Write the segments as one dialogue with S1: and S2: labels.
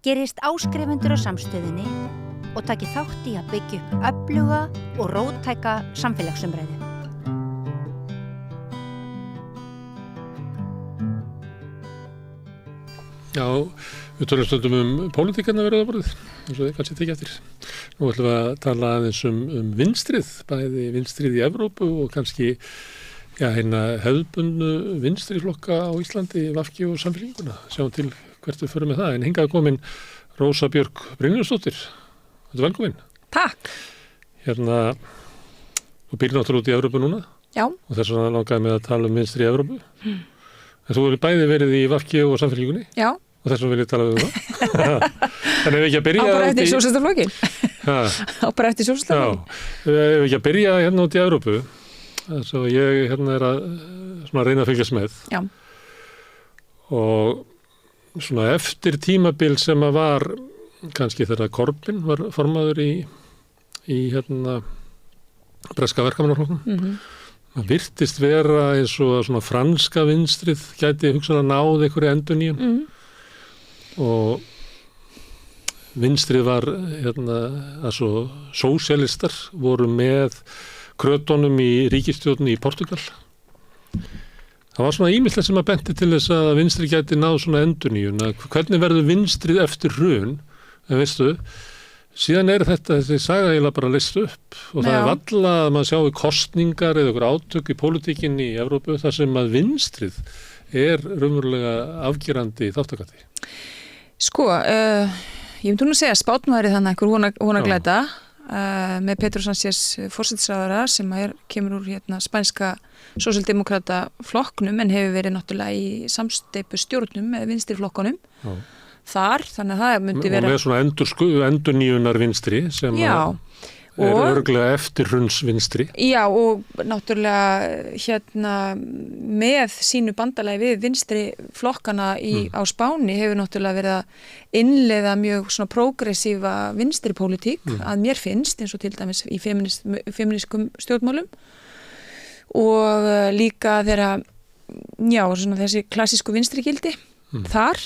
S1: gerist áskrifendur á Samstöðinni og taki þátt í að byggja upp öfluga og róttæka samfélagsumræðu.
S2: Já, við tölum stundum pólitíkarna verið á borðið, eins og þið kannski tekið eftir. Nú ætlum við að tala aðeins vinstrið, bæði vinstrið í Evrópu og kannski hefðbundnu vinstriflokka á Íslandi, VG og Samfylkinguna. Sjáum til hvert við förum með það. En hingað komin Rósa Björk Brynjólfsdóttir. Þetta velkomin.
S3: Takk.
S2: Þú býrð náttúrulega út í Evrópu núna.
S3: Já.
S2: Og þess vegna langaði mig að tala vinstri í Evrópu. En þú hefur bæði verið í VG og Samfylkingunni.
S3: Já.
S2: Og þess vegna vil ég tala við það. Þannig ef ekki að byrja...
S3: Á bara eftir sósíalistaflokkin. Á bara eftir sósíalistaflokkin.
S2: Já. Ef ekki að byrja út í Evrópu. Svo ég er að reyna að fylgjast með.
S3: Já.
S2: Og svona eftir tímabil sem að var kannski þegar Corbyn var formaður í breska verkamannaflokknum. Það virtist vera eins og svona franska vinstrið gæti hugsanlega náð einhverju endurnýjun. Og vinstrið var svo sósíalistar voru með krötunum í ríkisstjórn í Portugal. Það var svona ýmislegt sem að benti til þess að vinstri gæti náð svona endurnýjun. Hvernig verður vinstrið eftir hrun? En veistu, síðan þessi saga eiginlega bara leyst upp og það varla að maður sjái kosningar eða einhver átök í pólitíkinni í Evrópu þar sem að vinstrið raunverulega afgerandi þáttakandi.
S3: Sko, ég myndi að segja spátnværi þannig einhver vonaglæta með Pedro Sánchez forsætisráðherra sem kemur úr spænska sósíaldemókrata flokknum en hefur verið náttúrulega í samsteypu stjórnum með vinstri flokkunum þar, þannig að það myndi vera... Og með svona endurnýjunar vinstri sem örugglega eftirhruns vinstri. Já, og náttúrulega með sínu bandalagi við vinstri flokkana á Spáni hefur náttúrulega verið að innleiða mjög svona prógressíva vinstri pólitík að mér finnst, eins og til dæmis í femínískum stjórnmálum og líka svona þessi klassísku vinstri gildi þar.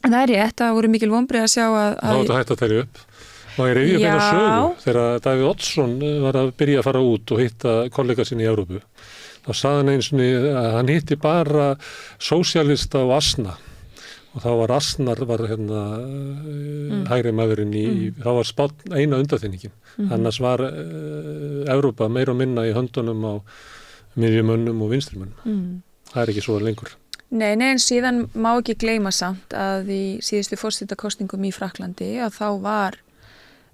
S3: Það er rétt, það voru mikil vonbrigði að sjá að...
S2: Það var hægt að telja upp. Og ég rifja upp eina sögu þegar Davíð Oddsson var að byrja að fara út og hitta kollega sinni í Evrópu. Þá sagði hann eins og að hann hitti bara sósíalista og asna. Og þá var asnar hægri maðurinn þá var Spánn eina undanþynningin. Annars var Evrópa meira og minna í höndunum á miðjumönnum og vinstrimönnum. Það er ekki svo lengur.
S3: Nei, en síðan má ekki gleyma samt að í síðustu forsetakosningum í Frakklandi að þá var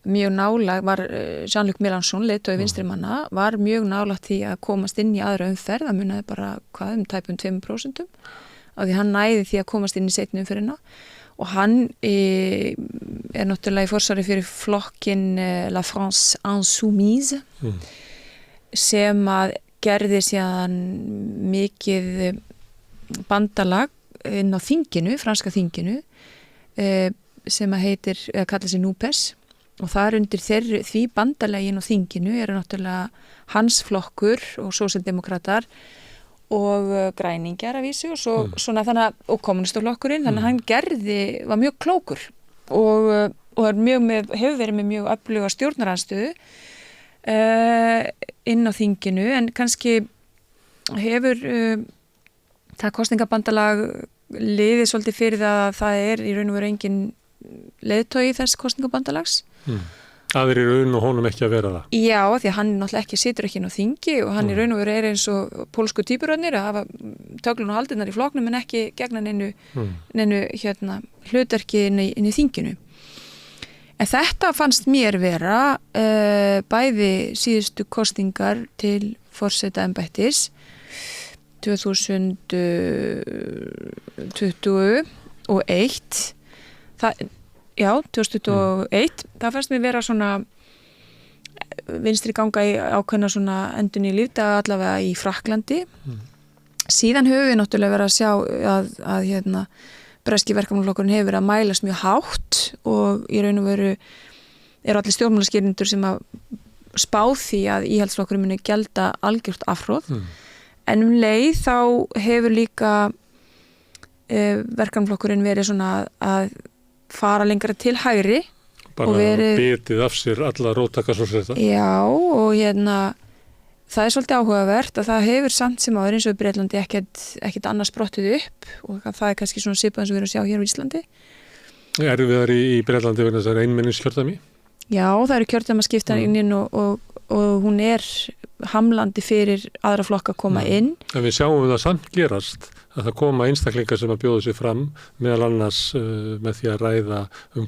S3: mjög nálægt, var Jean-Luc Mélenchon, leiðtogi vinstrimanna, var mjög nálægt því að komast inn í aðra umferð, það munaði bara tæpum 2% af því hann næði því að komast inn í seinni umferðina og hann náttúrulega í forsvari fyrir flokkin La France Insoumise sem að gerði síðan mikið bandalag inn á þinginu, franska þinginu sem að kallar sig NUPES og þar undir því bandalagin á þinginu náttúrulega hans flokkur og sósíaldemókratar og græningjar að vísu og og kommunistaflokkurinn, þannig að hann var mjög klókur og hefur verið með mjög öfluga stjórnarandstöðu inn á þinginu en kannski hefur það kosningabandalag liðið svolítið fyrir það í raun og veru engin leiðtogi þess kosningabandalags.
S2: Það í raun og honum ekki að vera það.
S3: Já, því að hann náttúrulega situr ekki inn á þingi og hann í raun og veru eins og pólsku týpurarnir að hafa töglun og haldinnar í flokknum en ekki gegna neinu hlutverki inn í þinginu. En þetta fannst mér vera bæði síðustu kosningar til forsetaembættis 2021 2021 það fannst mér vera svona vinstri ganga í ákveðna svona endun í lífdaga allavega í Frakklandi síðan höfum við náttúrulega verið að sjá að breski verkamannaflokkurinn hefur verið að mælast mjög hátt og í raun og veru allir stjórnmálaskýrendur sem að spá því að íhaldsflokkurinn muni gelda algjört afhroð en leið þá hefur líka verkamannaflokkurinn verið svona að fara lengra til hægri.
S2: Bara bitið af sér alla róttækasósíalista.
S3: Já, og það er svolítið áhugavert að það hefur samt sem áður eins og í Bretlandi ekkert annars sprottið upp og það er kannski svona svipað eins og við erum að sjá hér á Íslandi.
S2: Erum við þar í Bretlandi vegna þessar einmenningskjördæmi?
S3: Já, það eru kjördæmaskiptan inn og hún er hamlandi fyrir aðra flokka að koma inn.
S2: En við sjáum það samt gerast að það koma einstaklingar sem að bjóða sig fram meðal annars með því að ræða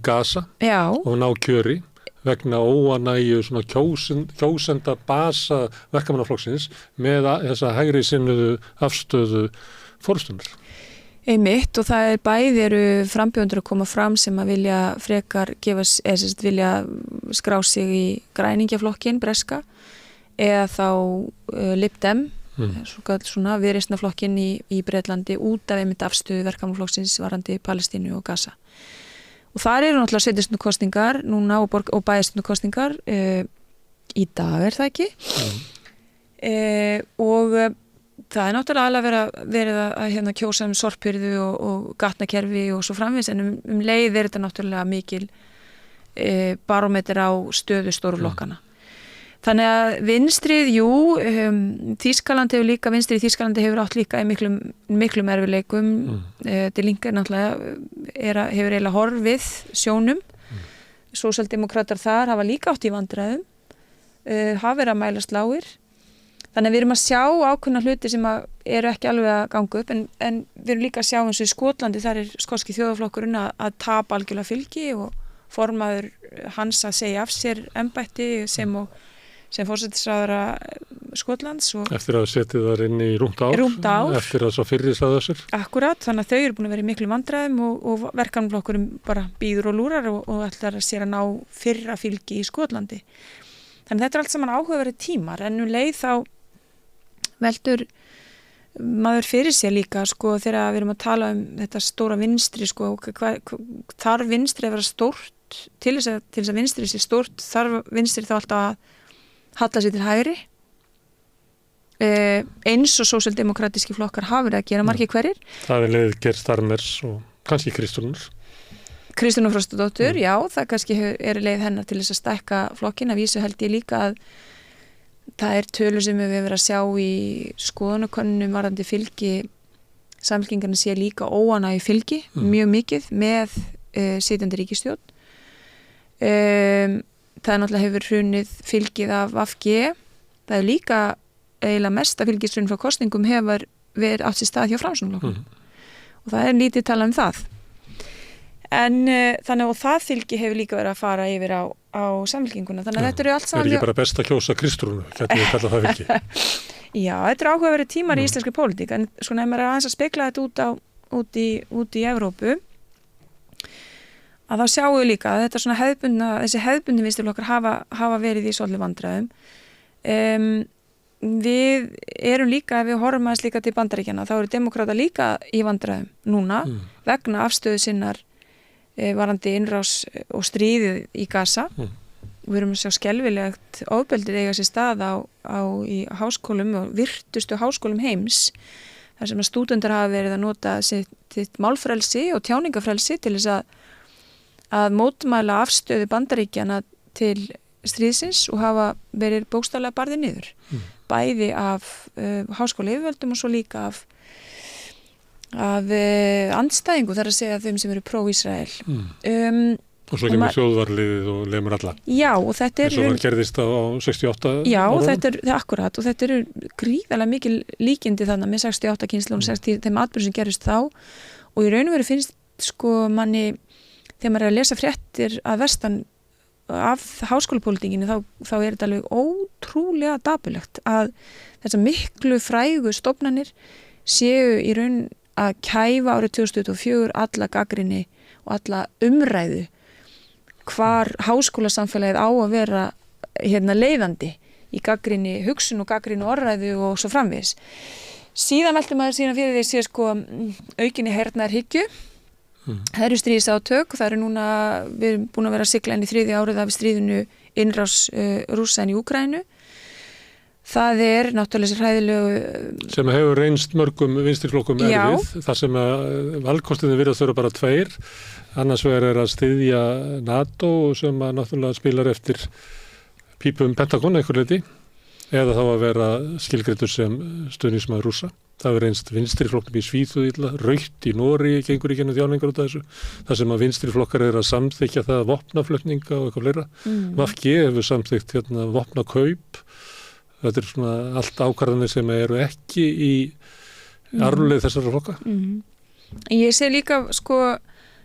S2: Gaza og ná kjöri vegna óanægju svona kjósenda basa verkamannaflokksins með þessa hægri sinnuðu afstöðu forstunar.
S3: Einmitt og það bæði eru frambjóðendur að koma fram sem að vilja frekar vilja skrá sig í græningjaflokkin, breska, eða þá Lib Dem, svona viðreisnarflokkin í Bretlandi út af einmitt afstöðu verkamannaflokksins varandi Palestínu og Gaza. Og þar eru náttúrulega sveitarstjórnarkosningar núna og bæjarstjórnarkosningar í dag það ekki. Og það er náttúrulega verið að kjósa sorphyrðu og gatnakerfi og svo framvegis en leið þetta náttúrulega mikil barómeter á stöðu stórflokkana. Þannig að vinstrið, Þýskaland hefur átt líka í miklum erfiðleikum. Til Linke náttúrulega hefur eiginlega horfið sjónum. Sósíaldemókratar þar hafa líka átt í vandræðum, hafa verið að mælast lágir. Þannig að við erum að sjá ákveðna hluti sem eru ekki alveg að ganga upp en við erum líka að sjá eins og í Skotlandi þar er skotski þjóðarflokkurinn að tapa algjörlega fylgi og formaður hans að segja af sér embætti sem forsætisráðherra Skotlands.
S2: Eftir að setja þar inn í rúmt ár. Eftir að svo fyrri sagði þessir.
S3: Akkurat, þannig að þau eru búin að vera í miklu vandræðum og verkamannaflokkurinn bara býður og lúrar og ætlar að sér að ná fyrra fylgi í Skotlandi. Þannig að þetta er allt saman áhugaverið tímar en leið þá veldur maður fyrir sér líka þegar við erum að tala þetta stóra vinstri þarf vinstri að vera stórt til þess að vinstri sé stórt þarf vinstri þá alltaf að halla sér til hægri eins og sósíaldemókratíski flokkar hafa verið að gera margir hverjir. Það
S2: leið Geir Starmers og kannski
S3: Kristrúnar Frostadóttur, já, það kannski leið hennar til þess að stækka flokkin. Að vísu held ég líka að það tölur sem við verið að sjá í skoðanakönnunum varðandi fylgi Samfylkingarnir sé líka óánægju fylgi, mjög mikið með sitjandi ríkisstjórn. Það náttúrulega hefur hrunið fylgið af VG. Það líka eiginlega mesta fylgishrun frá kosningum hefur verið átt sér stað hjá Framsóknarflokknum. Og það lítið talað um það. En þannig að það fylgi hefur líka verið að fara yfir á Samfylkinguna. Þannig að þetta eru allt saman...
S2: Er ekki bara best að kjósa Kristrúnu, hvernig við kalla það fylgi?
S3: Já, þetta áhugaverið tímar í íslenskri pólitík, en svona ef maður aðeins að spekla þetta út í Evrópu, að þá sjáum við líka að þetta svona þessi hefðbundni vinstriflokkar hafa verið í svolítið vandræðum. Við erum líka, ef við horfum aðeins líka til Bandaríkjanna, þá eru demókratar líka í vandræðum núna vegna afstöðu sinnar varandi innrás og stríðið í Gaza. Við erum að sjá skelfilegt ofbeldið eiga sér stað í háskólum og virtustu háskólum heims þar sem að stúdentar hafa verið að nota sitt málfrelsi og tjáningafrelsi til þess að mótmæla afstöðu Bandaríkjanna til stríðsins og hafa verið bókstaflega barðið niður. Bæði af háskóla yfirvöldum og svo líka af andstæðingu, þar að segja þeim sem eru pró-Ísrael.
S2: Og svo kemur þjóðvarliðið og lemur alla.
S3: Já, og þetta
S2: eins og var gerðist á 68
S3: Já, þetta er akkurat og þetta eru gríðarlega mikil líkindi þannig með 68 kynslun og þeim atburðum sem gerðist þá og í raun og veru finnst manni þegar maður er að lesa fréttir að vestan af háskólapólitíkinni þá er þetta alveg ótrúlega dapurlegt að þessar miklu frægu stofnanir séu í raun að kæfa árið 2024 alla gagnrýni og alla umræðu hvar háskólasamfélagið á að vera leiðandi í gagnrýni hugsun og gagnrýni orðræðu og svo framvegis. Síðan veltum maður síðan fyrir því aukinni heyrnarhyggju. Það eru stríðsátök, það eru núna, við erum búin að vera að sigla inn í 3. árið af stríðinu innrás Rússa inn í Úkraínu. Það er náttúrulega þessi hræðilegu...
S2: Sem hefur reynst mörgum vinstriflokkum erfið, þar sem að valkostinni virðast vera bara 2, annars vegar að styðja NATO sem að náttúrulega spilar eftir pípum Pentagon einhver leiti, eða þá að vera skilgreindur sem stuðningsmaður Rússa. Það er einst vinstri flokknum í Svíþjóð illa, rautt í Noregi gengur í gennum þjáningar út af þessu. Það sem að vinstri flokkar að samþykja það vopnaflutninga og eitthvað fleira. VG hefur samþykkt vopnakaup. Þetta er svona allt ákvarðanir sem eru ekki í arfleið þessara flokka.
S3: Ég sé líka sko,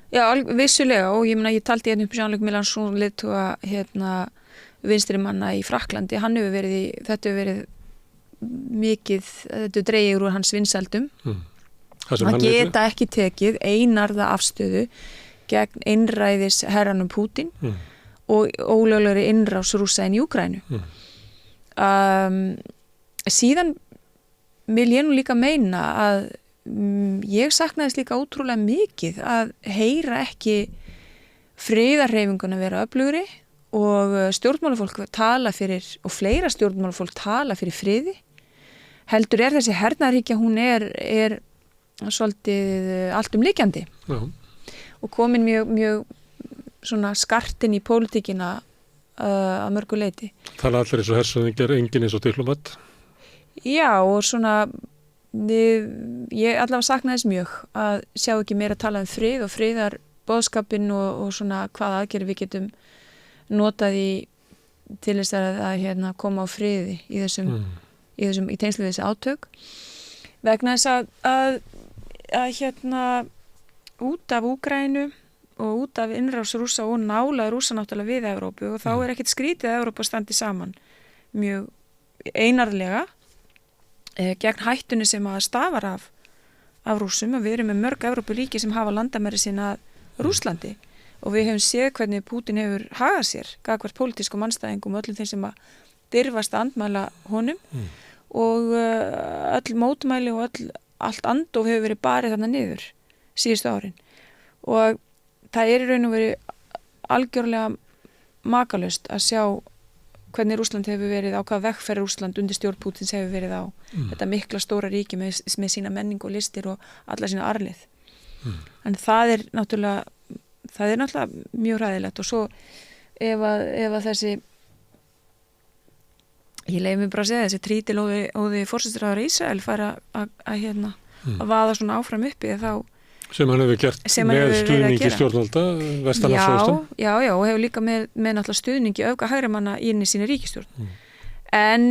S3: já, vissulega, og ég meina ég taldi upp Jean-Luc Mélenchon leiðtoga vinstri manna í Frakklandi, þetta hefur verið mikið, þetta dregur úr hans vinsældum. Það geta ekki tekið einarða afstöðu gegn einræðis herranum Pútín og ólöglegri innrás Rússa inn í Úkraínu. Síðan vil ég nú líka meina að ég saknaðist líka ótrúlega mikið að heyra ekki friðarhreyfinguna vera öflugri og stjórnmálafólk tala fyrir, og fleira stjórnmálafólk tala fyrir friði. Heldur þessi hernaðarhyggja, hún er svolítið alltumlykjandi og komin mjög svona skartinn í pólitíkina að mörgu leyti.
S2: Tala allir eins og hershöfðingjar, enginn eins og diplomat?
S3: Já, og svona ég allavega saknaði þess mjög að sjá ekki meira að tala um frið og friðarboðskapinn og svona hvað aðgerðir við getum notað til þess að koma á friði í tengslu við þessi átök, vegna þess að út af Úkraínu og út af innrás Rússa og nálaði Rússa náttúrulega við Evrópu, og þá er ekkert skrítið að Evrópa standi saman mjög einarðlega gegn hættunni sem að stafar af Rússum, og við erum með mörg Evrópuríki sem hafa landamæri sína Rússlandi, og við hefum séð hvernig Pútín hefur hagað sér gagnvart pólitískum andstæðingum og öllum þeim sem að dirfast að andmæla honum og öll mótmæli og allt andof hefur verið barið þarna niður síðustu árin, og það er í raun og verið algjörlega makalaust að sjá hvernig Rússland hefur verið á hvaða vegferð Rússland undir stjórn Pútins hefur verið á þetta mikla stóra ríki með sína menning og listir og alla sína arlið. En það er náttúrulega mjög hræðilegt, og svo ef að þessi, ég leyfi mig bara að segja, þessi trítilóði forsætisráðherra Ísrael fær að vaða svona áfram uppi, þá
S2: sem hann hefur gert með stuðningi stjórnvalda vestanafsvöstum. Já, og hefur líka með náttúrulega stuðningi öfga hægrimanna inn í sína ríkisstjórn. En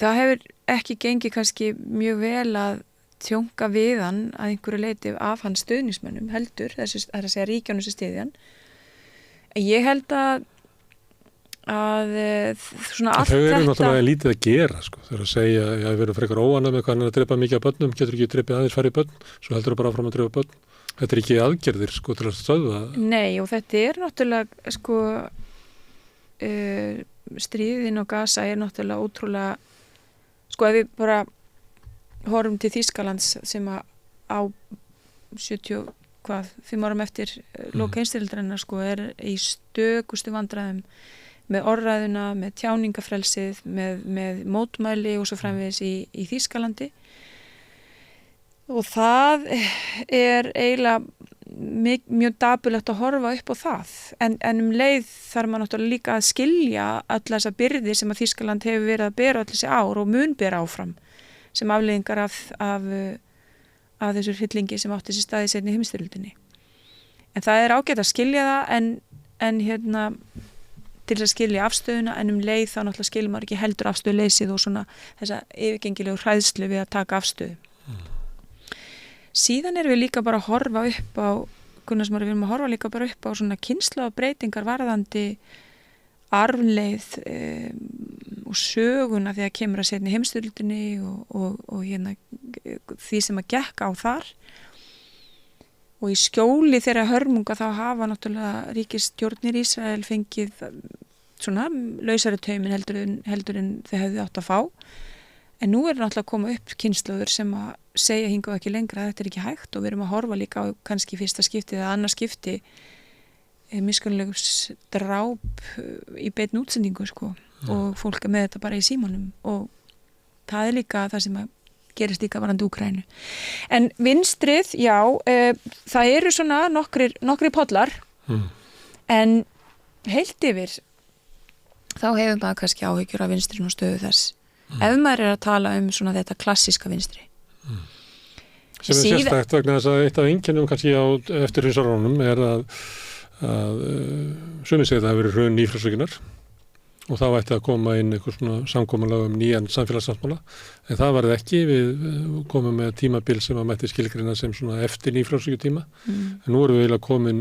S2: það hefur ekki gengið kannski mjög vel að tjónka við hann að einhverju leiti af hans stuðningsmönnum heldur, það er að segja ríkjónu sem stiði hann. Ég held að svona allt þetta... Þau eru náttúrulega lítið að gera, sko. Þegar að segja, ég hef verið frekar óanað með hvað hann er að drepa mikið af börnum, getur ekki dreipið aðeins færri börn, svo heldur það bara áfram að drepa börn. Þetta er ekki aðgerðir, sko, til að stöðva.
S3: Nei, og þetta er náttúrulega, sko, stríðin og Gaza er náttúrulega ótrúlega, sko, ef við bara horfum til Þýskalands sem að á 5 árum eftir loka heimsstyrjaldarinnar, sko, er í stökustu vandræðum með orðræðuna, með tjáningafrelsið, með mótmæli og svo framvegis í Þýskalandi. Og það er eiginlega mjög dapurlegt að horfa upp á það. En leið þarf maður náttúrulega líka að skilja alla þessa byrði sem að Þýskaland hefur verið að bera öll þessi ár og mun bera áfram sem afleiðingar af þessu hryllingi sem átti sér stað í seinni heimsstyrjöldinni. En það er ágætt að skilja það, en til að skilja afstöðuna, en leið þá náttúrulega skilur maður ekki heldur afstöðuleysið og svona þessa yfirgengilegu hræðslu við að taka afstöðu. Síðan erum við líka bara að horfa upp á, við erum að horfa líka bara upp á svona kynslóðabreytingar varðandi arfleið og söguna þegar kemur að seinni heimsstyrjöldinni og því sem að gekk á þar. Og í skjóli þeirra hörmunga þá hafa náttúrulega ríkisstjórnir Ísrael fengið svona lausari taumin heldur en þau hefðu átt að fá. En nú er náttúrulega að koma upp kynslóður sem að segja hingað ekki lengra að þetta er ekki hægt, og við erum að horfa líka á kannski fyrsta skipti eða annað skipti miskunnlegs dráp í beinni útsendingu, sko, og fólk er með þetta bara í símanum, og það er líka það sem að gerist líka varandi Úkraínu. En vinstrið, já, það eru svona nokkrir pollar, en heilt yfir þá hefur maður kannski áhyggjur af vinstrinu og stöðu þess. Ef maður að tala svona þetta klassíska vinstri.
S2: Sem sérstætt vegna þess að eitt af einkennum kannski eftir hrinsárárunum að sumir segja það hefur verið hrun nýfrjálshyggju og þá ætti að koma inn einhver svona samkomulag nýjan samfélagssáttmála, en það varð ekki. Við komum með tímabil sem að mætti skilgreina sem svona eftir nýfrjálshyggju tíma, en nú erum við eiginlega komin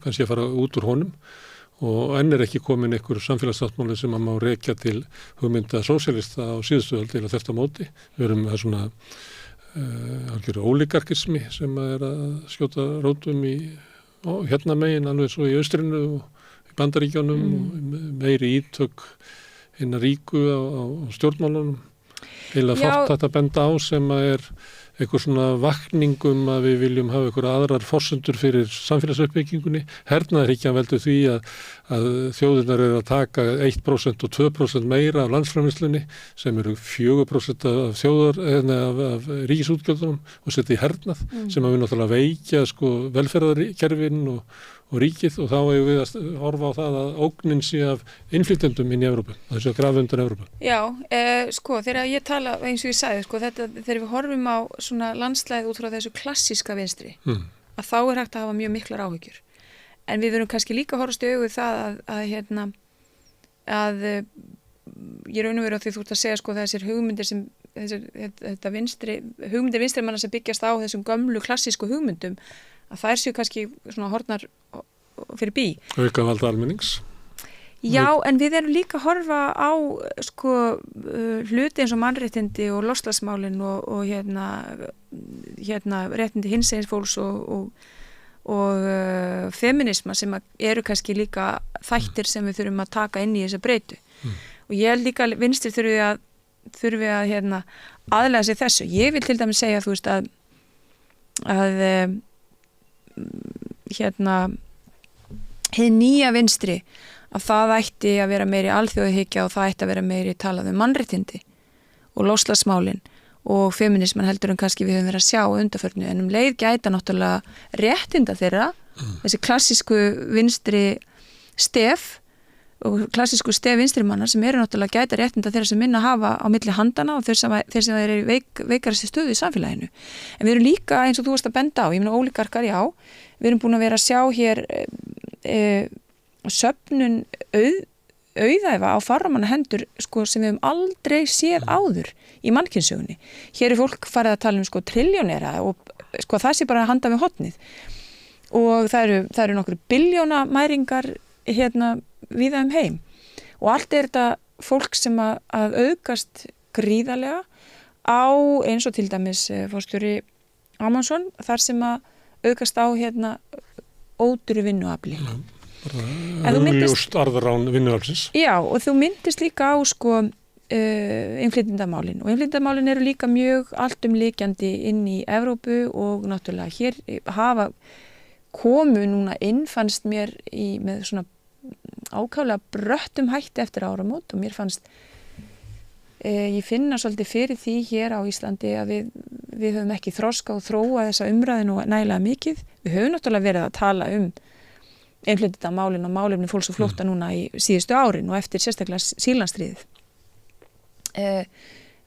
S2: kannski að fara út úr honum og enn ekki komin einhver samfélagssáttmáli sem að má rekja til hugmynda sósíalista á síðustu öld eða þvert á móti. Við erum með svona ólígarkismi sem að skjóta rótum hérna megin, alveg svo í austrinu og í Bandaríkjunum og meiri ítök hinna ríku á stjórnmálunum. Heila fátt að benda á sem að eitthvað svona vakningum að við viljum hafa eitthvað aðrar forsendur fyrir samfélagsuppbyggingunni. Hernaðarhyggjan veldur því að þjóðirnar eru að taka 1% og 2% meira af landsframleiðslunni sem eru 4% af ríkisútgjöldunum og setja í hernað sem að við náttúrulega veikja velferðarkerfin og ríkið, og þá hefur við að horfa á það að ógnin sé af innflytjendum inn í Evrópu, þessu að grafa undan Evrópu.
S3: Já, þegar ég tala, eins og ég sagði, þetta, þegar við horfum á svona landslæð út frá þessu klassíska vinstri, að þá hægt að hafa mjög miklar áhyggjur. En við verum kannski líka að horfast í augu það að ég raun og veru á því þú ert að segja þessir hugmyndir sem þetta hugmyndir vinstri manna sem byggjast á þessum gömlu klassísku hugmyndum, að þær séu kannski svona horfnar fyrir bí.
S2: Auka valda almennings.
S3: Já, en við erum líka að horfa á hluti eins og mannréttindi og loftslagsmálin og réttindi hinsegin fólks og feminisma sem eru kannski líka þættir sem við þurfum að taka inn í þessa breytu. Og ég held líka vinstri þurfi að aðlega sig þessu. Ég vil til dæmis segja, þú veist, að hið nýja vinstri að það ætti að vera meiri alþjóðahyggja og það ætti að vera meiri talað mannréttindi og loftslagsmálin og feminisman heldur en kannski við höfum verið að sjá undanförnu, en leið gæta náttúrulega réttinda þeirra, þessi klassísku vinstri stef og klassísku stef vinstrimanna sem eru náttúrulega gæta réttinda þeirra sem minna hafa á milli handana og þeir sem eru í veikarasti stöðu í samfélaginu. En við erum líka, eins og þú varst að benda á, ég meina ólígarkar, já, við erum búin að vera að sjá hér söfnun auðæfa á farramanna hendur sem við höfum aldrei séð áður í mannkynssögunni. Hér fólk farið að tala trilljónera og það sé bara að handa við hotnið. Og það eru nokkru biljóna mæringar víða heim. Og allt þetta fólk sem að aukast gríðarlega á eins og til dæmis forstjóri Amazon, þar sem að aukast á ódýru vinnuafli.
S2: Augljóst arðrán vinnuaflsins. Já,
S3: og þú myndist líka á innflytjendamálin, og innflytjendamálin eru líka mjög alltumlykjandi inn í Evrópu og náttúrulega hér hafa komu núna inn, fannst mér með svona ákaflega bröttum hætti eftir áramót, og mér fannst ég finna svolítið fyrir því hér á Íslandi að við höfum ekki þroska og þróa þessa umræðinu nægilega mikið. Við höfum náttúrulega verið að tala innflytjendamálin og málefni fólks og flótta núna í síðustu árin og eftir sérstaklega Sýrlandsstríðið.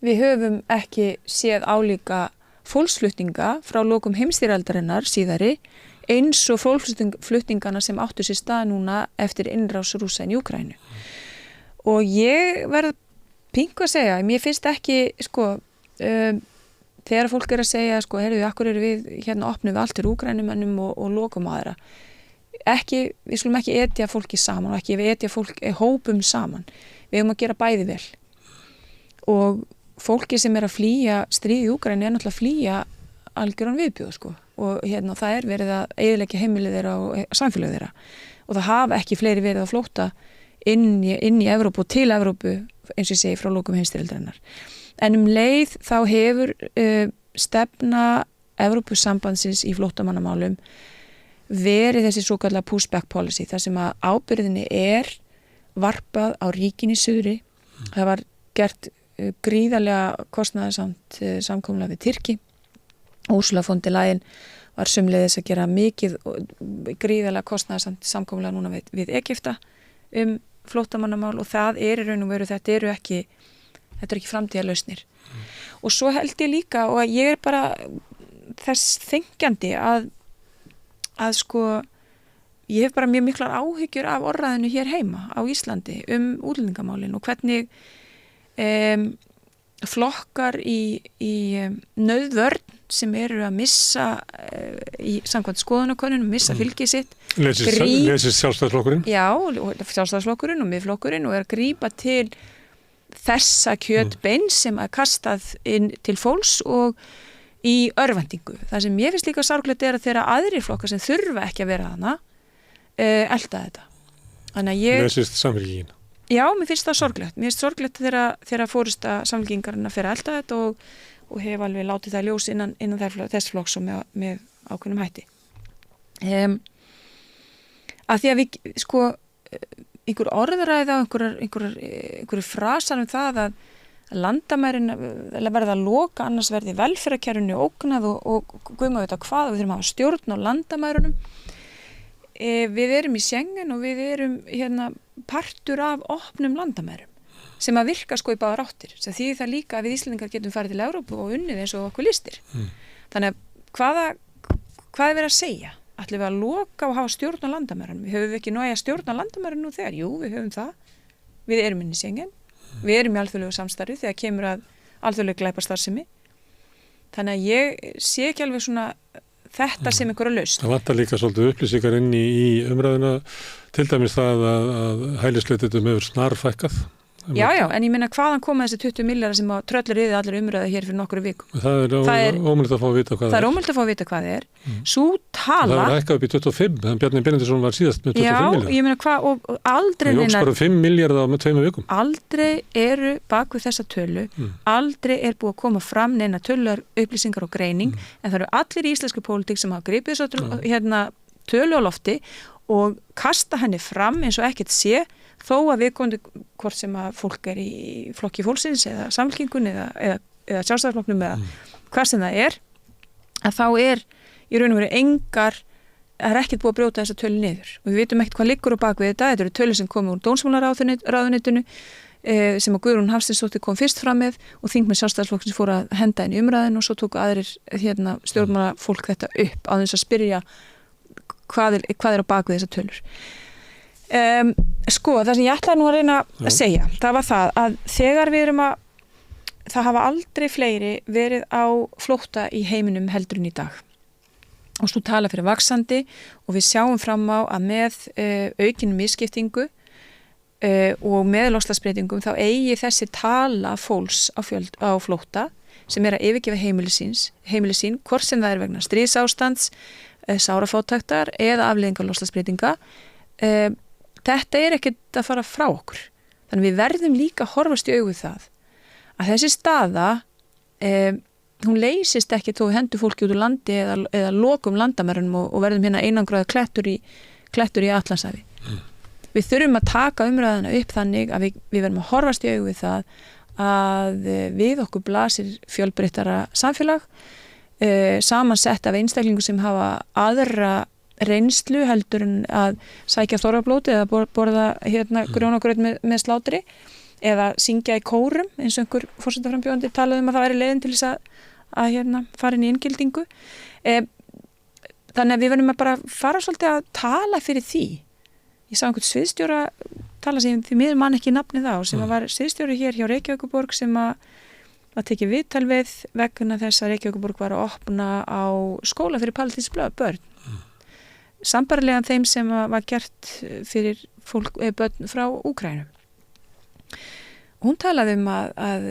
S3: Við höfum ekki séð álíka fólksflutninga frá lokum heimsstyrjaldarinnar síðari eins og fólksflutningana sem áttu sér stað núna eftir innrás Rússa í Úkraínu. Og ég verð pingu að segja, mér finnst ekki þegar fólk að segja heyrðu, akkur eru við opnum við allt til Úkrænumönnum og lokum að þeirra. Við skulum ekki etja fólki saman og ekki við etja fólk hópum saman. Við höfum að gera bæði vel. Og fólki sem að flýja stríð í Úkraínu náttúrulega að flýja algjöran viðbjóð, og það verið að eyðileggja heimilið þeirra og samfélög þeirra. Og það hafa ekki fleiri verið að flótta inn í Evrópu og til Evrópu, eins og ég segi, frá lokum heimsstyrjaldarinnar. En leið þá hefur stefna Evrópusambandsins í flóttamannamálum verið þessi svokallega pushback policy, þar sem að ábyrgðinni varpað á ríkin í suðri. Það var gert gríðarlega kostnaðarsamt samkomulag við Tyrki. Ursula von der Leyen var sömuleiðis að gera mikið gríðarlega kostnaðarsamt samkomulag núna við Egypta flóttamannamál og það í raun og veru, þetta er ekki framtíðarlausnir. Og svo held ég líka, og ég bara þess þengjandi að sko, ég hef bara mjög miklar áhyggjur af orðræðinu hér heima á Íslandi útlendingamálin og hvernig flokkar í nauðvörn sem eru að missa í samkvæmt skoðanakönnunum, missa fylgið sitt.
S2: Lesist Sjálfstæðisflokkurinn?
S3: Já, Sjálfstæðisflokkurinn og Miðflokkurinn og er að grípa til þessa kjötbein sem er kastað inn til fólks og í örvendingu. Það sem ég finnst líka sorglegt er að þeirra aðrir flokkar sem þurfa ekki að vera þarna elda þetta. Þannig að ég...
S2: Lesist Samfylkingin?
S3: Já, mér finnst það sorglegt. Mér finnst sorglegt þegar fórusta Samfylkingarinnar fyrir að elda þetta og hef alveg látið það ljós innan þess flokks og með ákveðnum hætti. Að því að við, sko, einhver orðræða og einhverju frasar það að landamærin verða að loka, annars verði velferðarkerfinu ógnað og guðma við þetta hvað, við þurfum að hafa stjórn á landamærunum. Við erum í Schengen og við erum partur af opnum landamærum sem að virka sko í báðar áttir. Því það líka að við Íslendingar getum farið til Evrópu og unnið eins og okkur listir. Þannig að hvað er verið að segja? Ætlum við að loka og hafa stjórn á landamærunum? Höfum við ekki nóg að stjórn á landamærunum nú þegar? Jú, við höfum það. Við erum inn í Schengen. Við erum í alþjóðlegu samstarfi þegar kemur að alþjóðlegu glæpastarfsemi. Þannig að ég sé ekki alveg svona þetta sem einhverja lausn.
S2: Það vantar líka svolítið upplýsingar inn í umræðuna, til dæmis það að hælisleitendum hefur snarfækkað.
S3: Já, en ég meina hvaðan koma þessi 20 milljarðar sem tröllir yfir allir umræða hér fyrir nokkru vikum.
S2: Það er ómögulegt að fá að vita hvað það er.
S3: Það er ómögulegt að fá að vita hvað það er. Sú tala...
S2: Það var hækkað upp í 25, þannig Bjarni Benediktsson var síðast með 25 milljarðar.
S3: Já, ég meina hvað, og aldrei...
S2: Það jóks bara 5 milljarðar með 2 vikum.
S3: Aldrei eru bak við þessa tölu, aldrei er búið að koma fram neina tölulegar upplýsingar og greining, en það eru allir í íslenskri pólitík sem hafa gripið þessa tölu á lofti og kasta henni fram eins og ekkert sé, þó að viðkomandi hvort sem að fólk er í flokki fólksins eða samfylkingun eða sjálfstæðisflokknum eða hvað sem það er, að þá er í raun og veru það er ekkert búið að brjóta þessa tölu niður og við vitum ekkert hvað liggur á bak við þetta eru tölu sem komið úr dómsmálaráðuneytinu sem að Guðrún Hafsteinsdóttir kom fyrst fram með og þingmenn sjálfstæðisflokksins fóru að henda inn í umræðinu og svo tóku aðrir stjórnmálafólk þetta upp á þess að spyrja hvað er á bak við þessa tölur. Sko, það sem ég ætlaði nú að reyna að segja, það var það að þegar við erum það hafa aldrei fleiri verið á flótta í heiminum heldur en í dag. Og svo tala fyrir vaxandi og við sjáum fram á að með aukinni misskiptingu og með loftslagsbreytingum þá eigi þessi tala fólks á flótta sem er að yfirgefa heimili sín, hvort sem það er vegna stríðsástands, sárafátæktar eða afleiðingar loftslagsbreytinga. Þetta er ekkert að fara frá okkur. Þannig við verðum líka að horfast í augu það að þessi staða, hún leysist ekki þó við hendum fólki út úr landi eða lokum landamærunum og verðum hérna einangraða klettur í Atlantshafi. Við þurfum að taka umræðuna upp þannig að við verðum að horfast í augu við það að við okkur blasir fjölbreyttara samfélag, samansett af einstaklingu sem hafa aðra reynslu heldur en að sækja þorrablót eða borða grjónagraut með slátri eða syngja í kórum eins og einhver forsetaframbjóðandi talaði að það væri leiðin til þess að fara inn í inngildingu. Þannig að við verðum að bara fara svolítið að tala fyrir því. Ég sá einhvern sviðstjóra tala sem því miður mann ekki nafnið á sem var sviðstjóri hér hjá Reykjavíkurborg sem að tekið viðtal við vegna þess að Reykjavíkurborg var að opna á skóla fyrir palestísk börn. Sambærilegan þeim sem var gert fyrir börn frá Úkraínu. Hún talaði að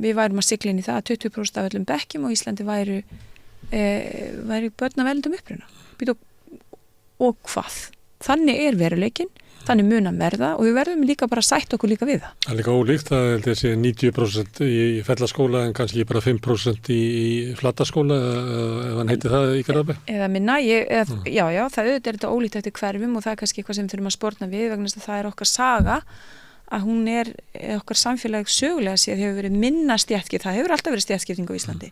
S3: við værum að sigla inn í það að 20% af öllum bekkjum á Íslandi væri börn af erlendum uppruna. Og hvað? Þannig er veruleikinn, þannig mun að verða og við verðum líka bara að sætta okkur líka við það. Það
S2: er líka ólíkt, það held ég að sé 90% í fellaskóla en kannski bara 5% í flattaskóla ef hann heiti það í Garðabæ.
S3: Eða minna, já, það auðvitað er þetta ólíkt eftir hverfum og það er kannski eitthvað sem við þurfum að sporna við vegna þess að það er okkar saga að hún okkar samfélag sögulega séð hefur verið minna stéttskipting, það hefur alltaf verið stéttskipting á Íslandi,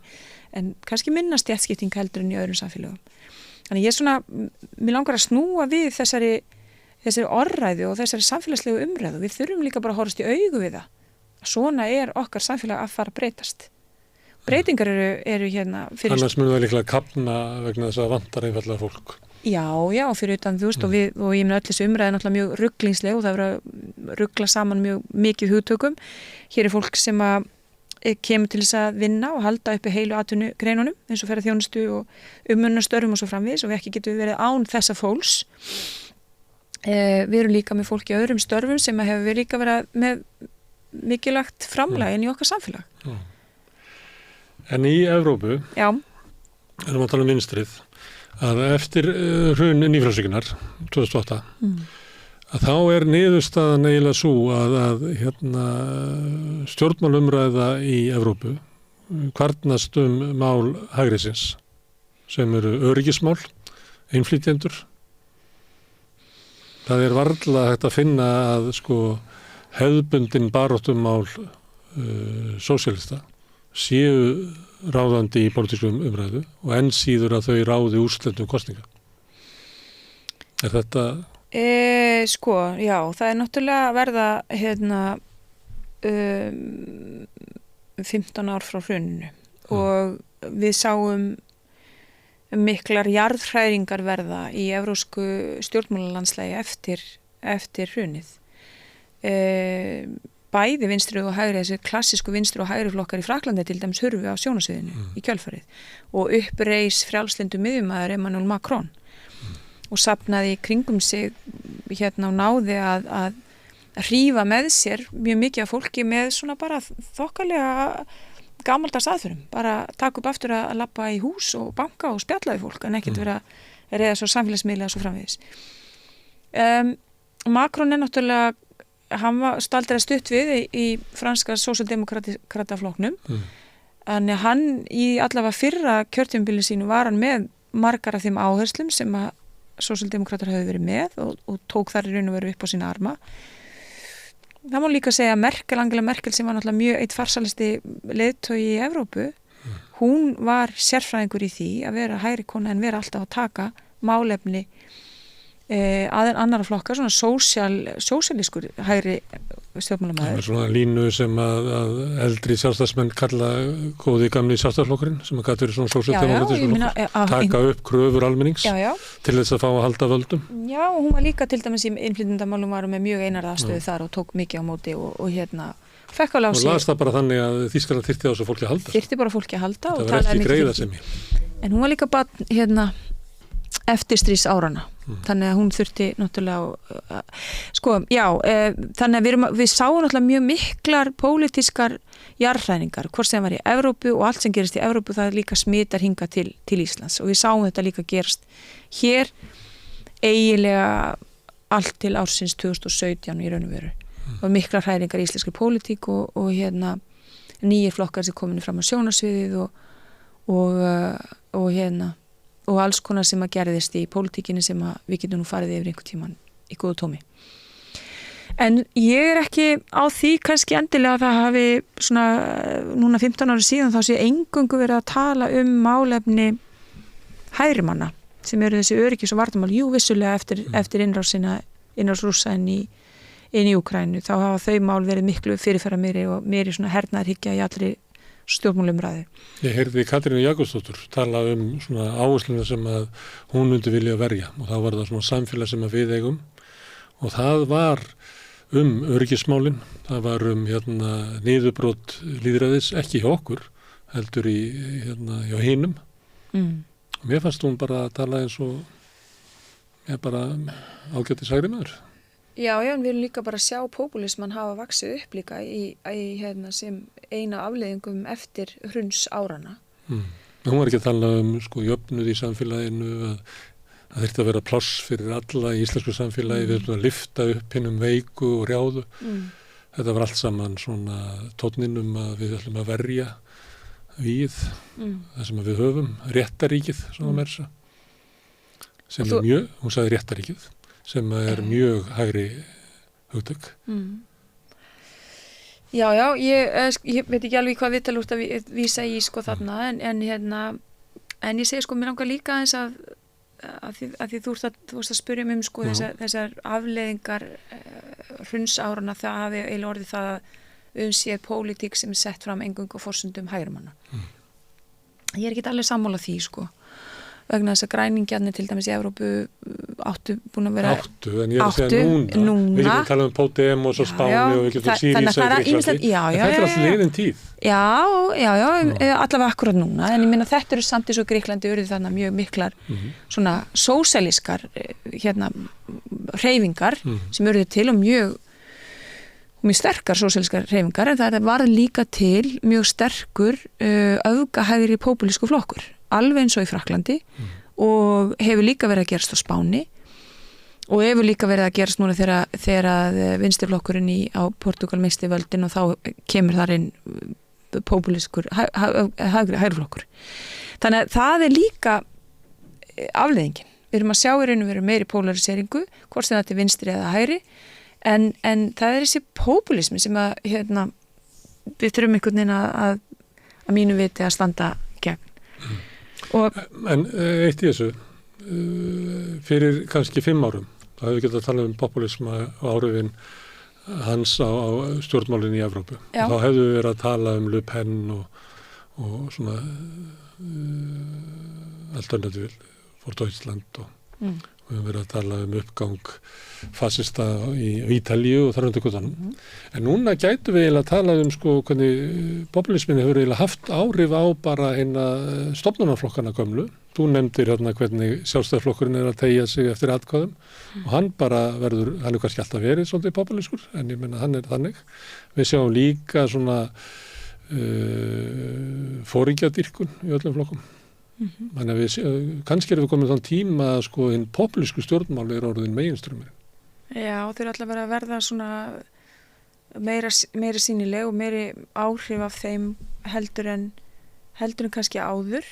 S3: en kannski minna stéttskipting heldur en í öðrum samfélagum. Þannig mér langar að snúa við þessari orðræðu og þessari samfélagslegu umræðu. Við þurfum líka bara að horfast í augu við það. Svona okkar samfélag að fara að breytast. Breytingar eru hérna fyrir...
S2: Annars munum það líklega kafna vegna þess að vantar einfallega fólk. Já,
S3: fyrir utan þú veist, og ég meina öll þessu umræði náttúrulega mjög rugglingsleg og það verður að ruggla saman mjög mikið hugtökum. Hér fólk sem að kemur til þess að vinna og halda uppi heilu atvinnugreinunum eins og ferðaþjónustu og umönnunarstörfum og svo framvegis og við ekki getum verið án þessa fólks. Við erum líka með fólk í öðrum störfum sem hefur við líka verið með mikilvægt framlag inn í okkar samfélag.
S2: Já. En í Evrópu, erum að tala um vinstrið, að eftir hrun nýfrjálshyggju 2008, að þá niðurstaðan eiginlega sú að stjórnmálumræða í Evrópu kvarnast mál hægrisins sem eru öryggismál, innflytjendur. Það varla hægt að finna að hefðbundin baráttumál sósíalista séu ráðandi í pólitískum umræðu og enn síður að þau ráði úrslitum kosninga. Þetta...
S3: Já, það náttúrulega að verða 15 ár frá hruninu og við sáum miklar jarðhræringar verða í evrópsku stjórnmálalandslagi eftir hrunið. Bæði vinstri og hægri, þessi klassísku vinstri og hægri flokkar í Fraklandi til dæmis hurfu á sjónarsviðinu í kjölfarið og uppreis frjálslyndu miðjumaður Emmanuel Macron og safnaði kringum sig og náði að hrífa með sér mjög mikið af fólki með svona bara þokkalega gamaldags aðferðum, bara taka upp aftur að labba í hús og banka og spjalla við fólk en ekkert vera að reyða svo samfélagsmiðla og svo framvegis. Macron náttúrulega, hann staldra stutt við í franska sósíaldemókrata flokknum, en hann í allavega fyrra kjörtímabili sínu var hann með margar af þeim áherslum sem að sósíaldemókratar hefur verið með og tók þar í raun og veru upp á sína arma. Það má líka segja að Angela Merkel sem var náttúrulega mjög eitt farsalisti leiðtogi í Evrópu, hún var sérfræðingur í því að vera hægri kona en vera alltaf að taka málefni annara flokkar, svona sósíalískur hægri stjórnmálamaður.
S2: Það er svona línu sem að eldri sjálfstæðsmenn kalla góði gamli sjálfstæðsflokkurinn sem að gæti verið svona sósíaldemókratískur flokkur, taka upp kröfur almennings til þess að fá að halda völdum. Já,
S3: og hún var líka til dæmis í innflytjendamálum var með mjög einarða aðstöðu þar og tók mikið á móti og fekk alveg á sig.
S2: Og las það bara þannig að Þýskaland þyrfti á þessu fólki að halda.
S3: Þyrfti bara fólki að halda.
S2: Þetta var ekki greiðasemi.
S3: En hún var líka bara eftirstríðs árana. Þannig að hún þurfti náttúrulega þannig að við sáum náttúrulega mjög miklar pólitískar jarðhræringar, hvort sem var í Evrópu og allt sem gerist í Evrópu það líka smitar hinga til Íslands og við sáum þetta líka gerast hér eiginlega allt til ársins 2017 í raun og veru og miklar hræringar í íslenskri pólitík og nýjir flokkar sem kominu fram á sjónarsviðið og alls konar sem að gerðist í pólitíkinni sem að við getum nú farið yfir einhver tíman í góðu tómi. En ég ekki á því kannski endilega að það hafi svona núna 15 ári síðan þá sé eingöngu verið að tala málefni hægrimanna sem eru þessi öryggis- og varnarmál. Jú, vissulega eftir innrás Rússa inn í Úkraínu þá hafa þau mál verið miklu fyrirferðarmeiri og meiri svona hernaðarhyggja í allri stjórnmálumræði.
S2: Ég heyrði Katrínu Jakobsdóttur tala svona áhersluna sem að hún myndi vilja verja og þá var það svona samfélag sem að við eigum og það var öryggismálin, það var niðurbrot lýðræðis, ekki hjá okkur, heldur hjá hinum. Mér fannst hún bara að tala eins og bara ágætis hægri maður.
S3: Já, en við erum líka bara að sjá popúlisman hafa vaxið upp líka í sem eina afleiðingum eftir hruns árana.
S2: Hún var ekki að tala jöfnuð í samfélaginu, að þyrfti að vera pláss fyrir alla í íslensku samfélagi, við þurfum að lyfta upp hinum veiku og rjáðu. Þetta var allt saman svona tónninum að við ætlum að verja við það sem við höfum, réttaríkið, svona mersa. Sem mjög, hún sagði réttaríkið, sem er mjög hægri hugtök.
S3: Já, ég veit ekki alveg hvað viðtal úr að vísa í sko þarna en ég segi sko, mér langar líka eins að því þú varst að spyrja mig sko þessar afleiðingar hrunsárana, það hafi eiginlega orðið það að séð pólitík sem sett fram eingöngu á forsendum hægrimanna. Ég ekki alveg sammála því sko, vegna þess að græningjarnir til dæmis í Evrópu búin að vera
S2: en ég er að segja núna. Við getum talað Podem og svo Spáni og við getum Syriza í Gríklandi. Þetta er alltaf liðin tíð. Já,
S3: allavega akkurat núna, en ég meina þetta eru samt eins og Gríklandi urðu þarna mjög miklar svona sósíalískar hreyfingar sem urðu til og mjög sterkar sósíalískar hreyfingar, en það var líka til mjög sterkur öfgahægri popúlísku flokkur, alveg eins og í Frakklandi og hefur líka verið að gerast á Spáni og hefur líka verið að gerast núna þegar að vinstirflokkurinn á Portúgal misti völdin og þá kemur þar inn popúlískur hægri flokkur. Þannig að það er líka afleiðingin. Við erum að sjá í raun og veru meiri polariseringu, hvort sem þetta er vinstri eða hægri, en það er þessi popúlismi sem að við þurfum einhvern veginn að mínu viti að standa gegn.
S2: En eitt í þessu, fyrir kannski 5 árum, þá hefur við getað að tala populisma og áhrifin hans á stjórnmálinn í Evrópu. Já. Þá hefðu við verið að tala Le Pen og svona Alternative for Deutschland og við höfum verið að tala uppgang fasista í Ítalíu og þar undir kvötanum. En núna gætu við eiginlega að tala sko hvernig populismin hefur eiginlega haft áhrif á bara stofnunarflokkana gömlu. Þú nefndir hvernig sjálfstæðisflokkurinn er að teygja sig eftir atkvæðum og hann er kannski alltaf verið svolítið populískur, en ég meina hann er þannig. Við sjáum líka svona foringjadýrkun í öllum flokkum. Þannig að kannski erum við komin þann tíma að sko hinn populísku stjórnmál er orðin meginströmmurinn.
S3: Já, þeir alltaf verða svona meira sýnileg og meiri áhrif af þeim heldur en kannski áður.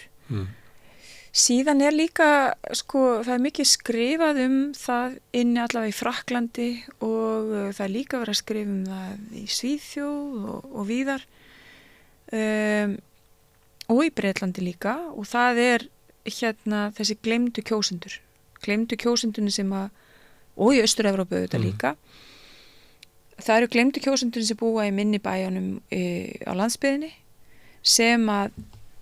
S3: Síðan er líka, sko, það er mikið skrifað það inni allavega í Frakklandi og það er líka verið að skrifa það í Svíþjóð og víðar. Og í Bretlandi líka, og það er þessi gleymdu kjósendunni sem og í Austur-Evrópu auðvitað líka. Það eru gleymdu kjósendunni sem búa í minni bæjunum á landsbyggðinni sem að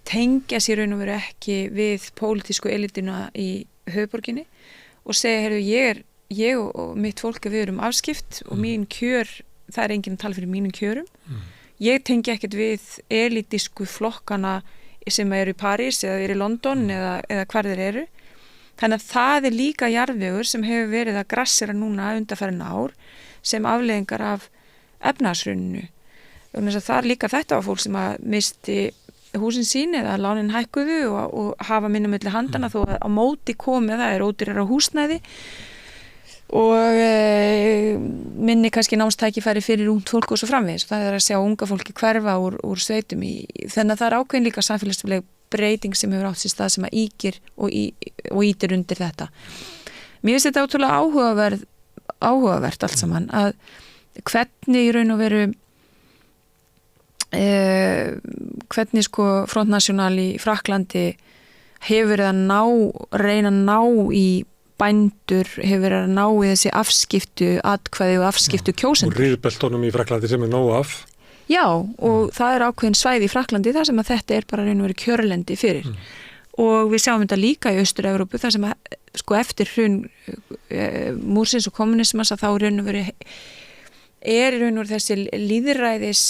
S3: tengja sér raun og veru ekki við pólitísku elitina í höfuðborginni og segja, heyrðu, ég og mitt fólk við erum afskipt og mín kjör, það er enginn að tala fyrir mínum kjörum. Ég tengi ekkert við elitísku flokkana sem eru í París eða eru í London eða hvar þeir eru. Þannig að það er líka jarðvegur sem hefur verið að grassera núna undanfarin ár sem afleiðingar af efnahagshruninu. Það er líka þetta á fólk sem að misti húsin sín eða lánin hækkuðu og hafa minna milli handana þó að á móti komið það er ódýrara húsnæði og minni kannski námstækifæri fyrir ungt fólk og svo framvegis. Það er að sjá unga fólki hverfa úr sveitum þannig að það er ákveðin líka samfélagsleg breyting sem hefur átt sér stað sem að ýkir og ýtir undir þetta. Mér finnst þetta ótrúlega áhugavert allt saman að hvernig í raun og veru hvernig sko Front National í Frakklandi hefur verið að reyna að ná í bændur, hefur verið að ná í þessi afskiptu atkvæði og afskiptu kjósendur. Og
S2: riðbeltunum í Frakklandi sem er nóg af.
S3: Já, og það er ákveðin svæði í Frakklandi þar sem að þetta er bara raun og verið kjörlendi fyrir. Og við sjáum þetta líka í Austur-Evrópu þar sem að sko eftir hrun múrsins og kommunismans að þá raun og verið raun og verið þessi lýðræðis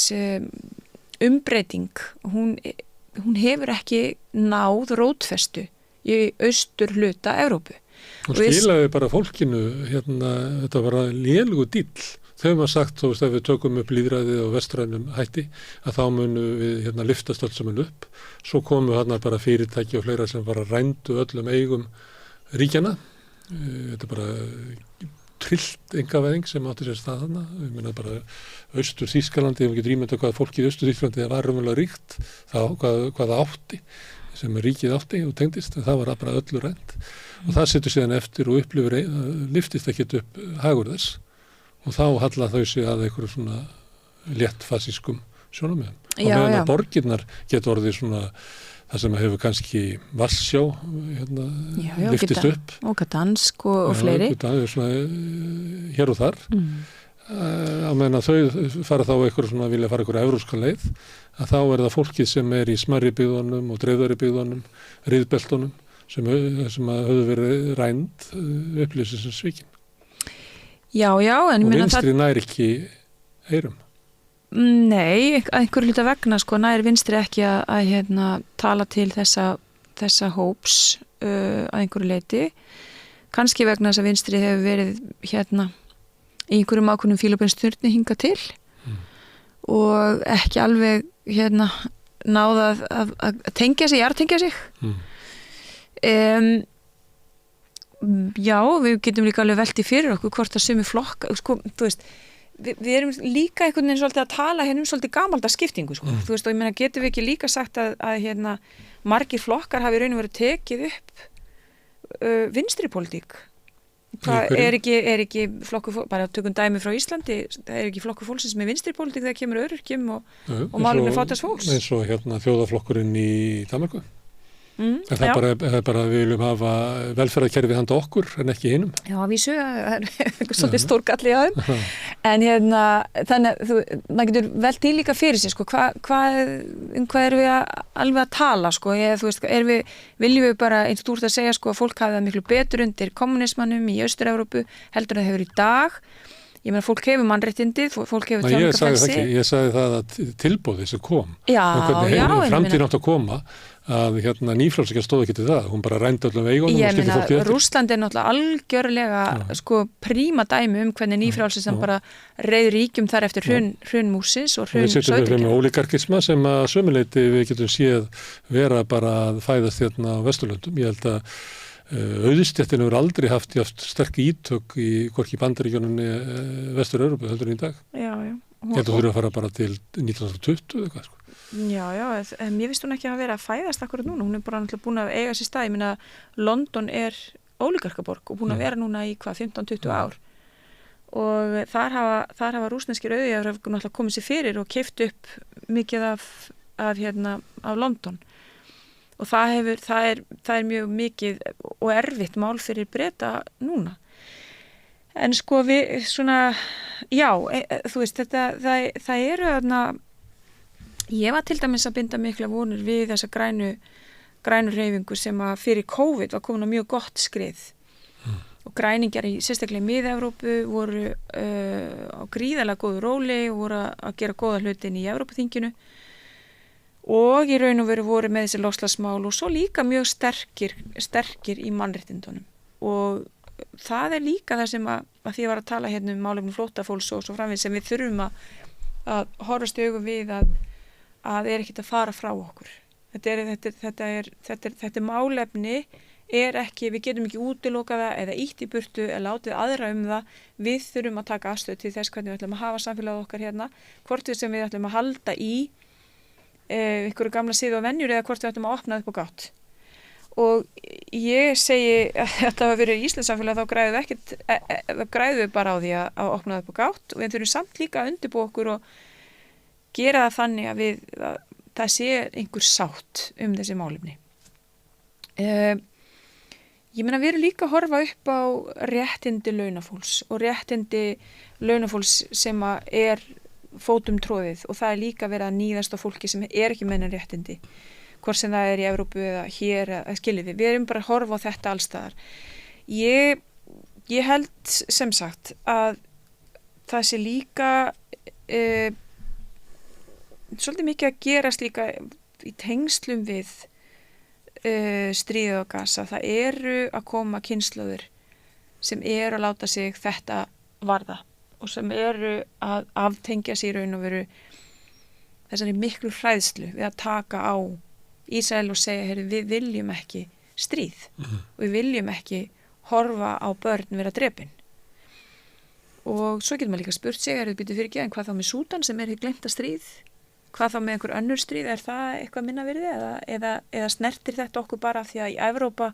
S3: umbreyting, hún hefur ekki náð rótfestu í austur hluta Evrópu.
S2: Hún skilaði bara fólkinu, þetta var lélugu dýll. Þegar maður sagt, ef við tökum upp lýðræðið og vestrænum hætti, að þá munu við lyftast öll saman upp. Svo komu bara fyrirtæki og fleira sem bara rændu öllum eigum ríkjana. Þetta er bara trillt engavæðing sem átti sér stað þarna. Ég meina bara Austur-Þýskalandi, ef við getum ímyndað hvað fólkið í Austur-Þýskalandi var raunverulega ríkt, hvað það átti, sem ríkið átti og tengdist, en það var bara öllu rænt. Og það setur síðan eftir og lyftist ekkert upp hagur þess. Og þá halla þau sig að einhverju svona léttfasískum sjónarmiðum. Og
S3: Já,
S2: meðan
S3: já.
S2: að borgirnar getur orðið svona það sem hefur kannski Varsjá lyftist upp.
S3: Og Gdansk og fleiri.
S2: Já, svona, hér og þar. Að meðan að þau fara þá vilja fara einhverja evrópska leið, að þá það fólkið sem í smærri byggðunum og dreifðari byggðunum, riðbeltunum, sem að höfðu verið rænd upplýsið sem svikin.
S3: Já, en
S2: og vinstri nær ekki eyrum.
S3: Nei, einhverju hluta vegna nær vinstri ekki að tala til þessa hóps að einhverju leiti. Kannski vegna þess að vinstri hefur verið í einhverjum ákveðnum fílabeinsturni hingað til og ekki alveg náða að tengja sig, jartengja sig. Já, við getum líka alveg velti fyrir okkur hvort að sumi flokka, þú veist, við erum líka einhvern veginn svolítið að tala svolítið gamaldags skiptingu, þú veist, og ég meina getum við ekki líka sagt að margir flokkar hafi raun og verið tekið upp vinstri pólitík. Er ekki flokkur, bara tökum dæmi frá Íslandi, ekki flokkur fólksins með vinstri pólitík þegar kemur öryrkjum og málum með fátæks fólks?
S2: Eins og þjóðaflokkurinn í Danmörku. Það er bara að við viljum hafa velferðarkerfi handa okkur en ekki hinum.
S3: Já, að vísu, það er eitthvað svolítið stórgalli á þeim. En þannig að maður getur velt til líka fyrir sig, hvað erum við alveg að tala, þú veist, viljum við bara, eins og þú ert að segja, að fólk hafi það miklu betur undir kommunismannum í Austur-Evrópu heldur en það hefur í dag. Ég meina, fólk hefur mannréttindi, fólk hefur tjáningarfrelsi.
S2: Ég sagði það að tilboðið sem kom.
S3: Já,
S2: framtíð nátt að koma að nýfrjálshyggjan stóð ekki til það. Hún bara rændi öllum veigunum og skildi fólk eftir.
S3: Rússland er náttúrulega algjörlega príma dæmi hvernig nýfrjálshyggjan bara reið ríkjum þar eftir hrun múrsins og hrun Sovétríkjanna.
S2: Við setjum með ólíkarkisma sem að sömuleyti við getum séð vera bara að fæðast á Vesturlöndum. Ég held að auðstéttin hefur aldrei haft sterk ítök í hvorki Bandaríkjunum Vestur-Evrópu heldur en í dag.
S3: Já.
S2: Ég held að þú þurfa að fara bara til 1920 eða eitthvað.
S3: Já, mér finnst hún ekki að vera að fæðast akkurat núna. Hún er bara náttúrulega búin að eiga sér stað. Ég meina, London er ólígarkaborg og búin að vera núna í 15-20 ár. Og þar hafa rússneskir auðjar náttúrulega komið sér fyrir og keypt upp mikið af London. Og það er mjög mikið og erfitt mál fyrir Breta núna. En við þú veist, það eru ég var til dæmis að binda mikla vonir við þessa grænu hreyfingu sem að fyrir COVID var komin á mjög gott skrið. Og græningjar sérstaklega í Mið-Evrópu voru á gríðarlega góðu róli og voru að gera góða hluti í Evrópuþinginu. Og í raun og veru voru með þessi loftslagsmál og svo líka mjög sterkir í mannréttindunum. Og það er líka það sem að því ég var að tala málefnum flóttafólks og svo framvegis sem við þurfum að horfast í augum við að er ekkert að fara frá okkur. Þetta er málefni ekki, við getum ekki útilokað það eða ítt í burtu eða látið aðra það. Við þurfum að taka afstöðu til þess hvernig við ætlum að hafa samfélagið okkar hvort sem við ætlum að halda í einhverju gamla siði og venjur eða hvort við ætlum að opna upp á gátt. Og ég segi að þetta hafa verið í Íslandssamfélag þá græðum við bara á því að opna upp á gátt og við þurfum samt líka að undirbúa okkur og gera það þannig að það sé einhver sátt þessi málefni. Ég meina við erum líka að horfa upp á réttindi launafólks og réttindi launafólks sem er fótum tróðið og það er líka verið að níðast á fólki sem ekki með réttindi, hvort sem það er í Evrópu eða hér eða skiljið við erum bara að horfa á þetta allstaðar. Ég held sem sagt að það sé líka svolítið mikið að gerast líka í tengslum við stríðið á Gaza. Það eru að koma kynslóðir sem eru að láta sig þetta varða og sem eru að aftengja sér raun og veru þessari miklu hræðslu við að taka á Ísrael og segja, við viljum ekki stríð og við viljum ekki horfa á börn vera drepin. Og svo getur maður líka spurt sig, býtu fyrir ekki, en hvað þá með Súdan sem hið glemta stríð Hvað þá með einhver önnur stríð, það eitthvað minna virði eða snertir þetta okkur bara af því að í Evrópa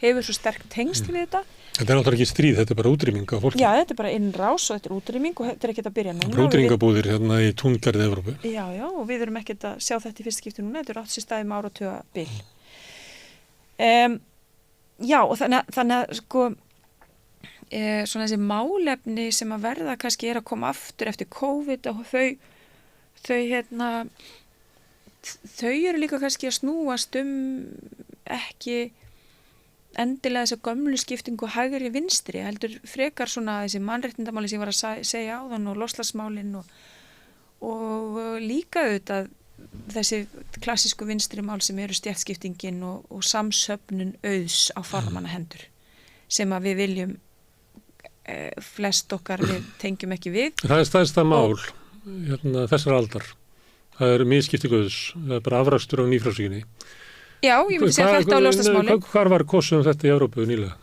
S3: hefur svo sterk tengsl við þetta?
S2: Þetta náttúrulega ekki stríð, þetta bara útrýming á fólki.
S3: Já, þetta bara innrás og þetta útrýming og þetta ekki að byrja núna.
S2: Útrýmingabúðir hérna í túngarði Evrópu.
S3: Já, og við erum ekki að sjá þetta í fyrsta skipti núna, þetta átt sér staðið með áratuga bil. Já, og þannig að sko, svona þessi málefni sem að verða kannski að koma aftur eftir COVID og þau eru líka kannski að snúast ekki endilega þessa gömlu skiptingu hægri vinstri, heldur frekar svona þessi mannréttindamáli sem ég var að segja áðan og loslagsmálin og líka auðvitað þessi klassísku vinstri mál sem eru stéttskiptingin og samsöfnun auðs á farmannahendur sem að við viljum flest okkar við tengjum ekki við. Það
S2: stærsta mál þessar aldar. Það eru misskiptingu auðs, það er bara afrakstur af nýfrjálshyggjunni.
S3: Já, ég myndi segja þetta á loftslagsmálin.
S2: Hvar var kosið þetta í Evrópu nýlega?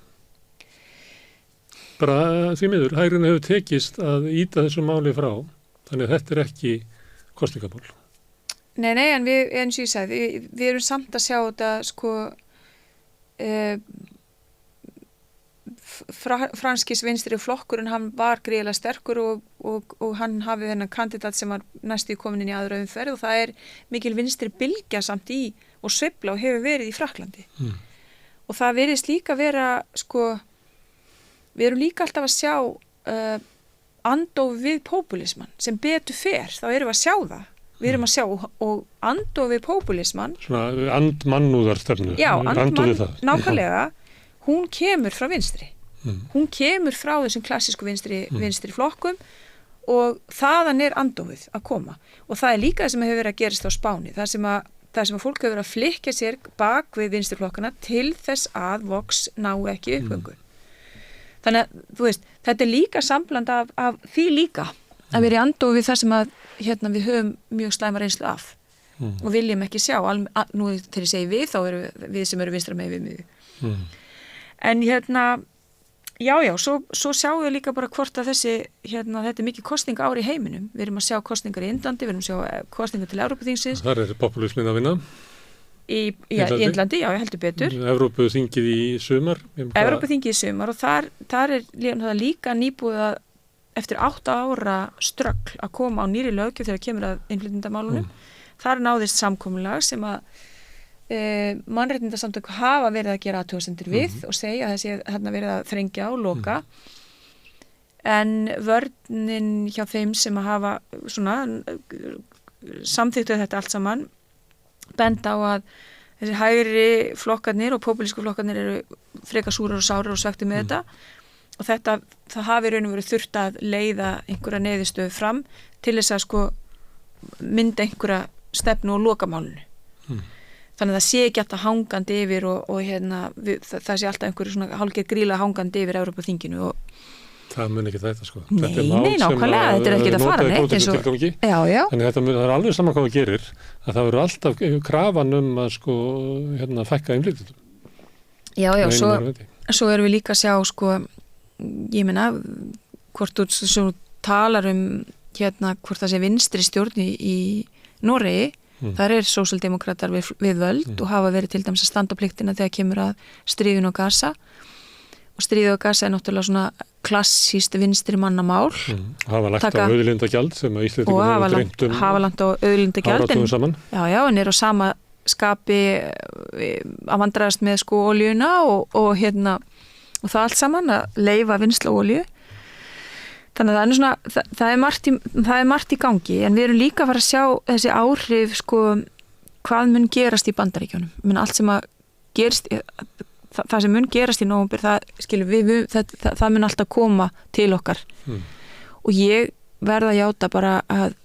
S2: Bara því miður, hægrinu hefur tekist að ýta þessu máli frá, þannig að þetta er ekki kosningamál.
S3: Nei, en við, eins og ég sagði, við erum samt að sjá þetta, sko, franskis vinstri flokkurinn, hann var gríðilega sterkur og hann hafði þennan kandidat sem var næstu komin inn í aðra umferð og það er mikil vinstri bylgja samt í og sveifla og hefur verið í Frakklandi. Og það virðist líka vera, sko, við erum líka alltaf að sjá andof við populisman sem betur fer, þá erum við að sjá það. Við erum að sjá og andof við populisman.
S2: Svona andmannúðarstefnu.
S3: Já, nákvæmlega, hún kemur frá vinstri. Hún kemur frá þessum klassísku vinstri flokkum og þaðan er andofið að koma. Og það er líka það sem hefur verið að gerast á Spáni. Það sem að fólk hefur verið að flikja sér bak við vinstri flokkana til þess að Vox ná ekki uppgöngu. Þannig að, þú veist, þetta er líka sambland af því líka að vera í andofið þar sem að við höfum mjög slæma reynslu af og viljum ekki sjá. Nú þegar ég segi við, þá erum við sem eru vinstra með við miðju. En já, svo sjáum við líka bara hvort að þetta er mikið kosninga ári í heiminum. Við erum að sjá kosningar í Indlandi, við erum að sjá kosningar til Evrópuþingsins.
S2: Þar er populismin að vinna.
S3: Í Indlandi, já, ég heldur betur.
S2: Evrópuþingið í sumar.
S3: Evrópuþingið í sumar og þar er líka nýbúið að eftir 8 ára ströggl að koma á nýri löggjöf þegar kemur að innflytjendamálunum. Þar náðist samkomulag sem að mannréttindasamtök hafa verið að gera athugasemdir við og segja að þessi verið að þrengja og loka en vörnin hjá þeim sem að hafa svona samþyktu þetta allt saman benda á að þessi hægri flokkarnir og populísku flokkarnir eru frekar súrar og sárar og svektu með þetta og það hafi raun og verið þurft að leiða einhverja niðurstöðu fram til þess að sko mynda einhverja stefnu og loka málinu. Þannig að það sé ekki alltaf hangandi yfir og það sé alltaf einhverju svona hálfgerð gríla hangandi yfir Evrópuþinginu og
S2: það mun ekki þetta sko.
S3: Nei, nákvæmlega, þetta er ekki að fara neitt eins og já.
S2: Þannig það er alveg saman hvað það gerir að það verður alltaf krafan að sko fækka innflytjendum.
S3: Já, svo erum við líka að sjá sko, ég meina hvort þú talar hvort það sé vinstri stjórn í Noregi. Þar er sósíaldemókratar við völd og hafa verið til dæmis að standa á pliktina þegar kemur að stríðinu á Gaza og stríðinu á Gaza er náttúrulega svona klassíst vinstri mannamál
S2: hafa lagt á auðlindagjald sem að Íslendingur hafa dreymt
S3: hafa lagt á auðlindagjald já, en er á sama skapi að vandræðast með sko oljuna og það allt saman að leyfa vinnslu olju. Þannig að það er margt í gangi en við erum líka að fara að sjá þessi áhrif sko hvað mun gerast í Bandaríkjunum. Allt sem að gerist, það sem mun gerast í nóvember, það mun alltaf koma til okkar. Og ég verða að játa bara að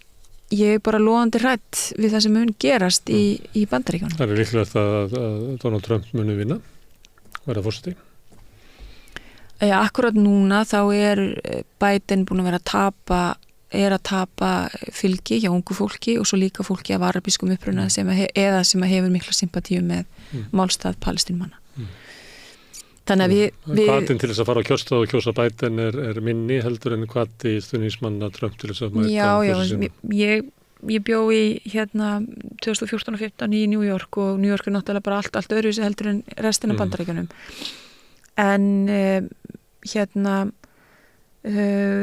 S3: ég er bara logandi hrædd við það sem mun gerast í Bandaríkjunum.
S2: Það er líklegt að Donald Trump muni vinna, verða forseti.
S3: Já, akkurat núna þá er Biden búin að vera að tapa fylgi hjá ungu fólki og svo líka fólki af arabískum uppruna sem hefur mikla sympatíu með málstað palestínmanna. Þannig að við
S2: hvatinn til þess að fara á kjörstað og kjósa Biden er minni heldur en hvati stuðningsmanna Trump til þess að mæta.
S3: Já, ég ég bjó í 2014 og 15 í New York og New York náttúrulega bara allt öðruvísi heldur en restina af Bandaríkjunum. En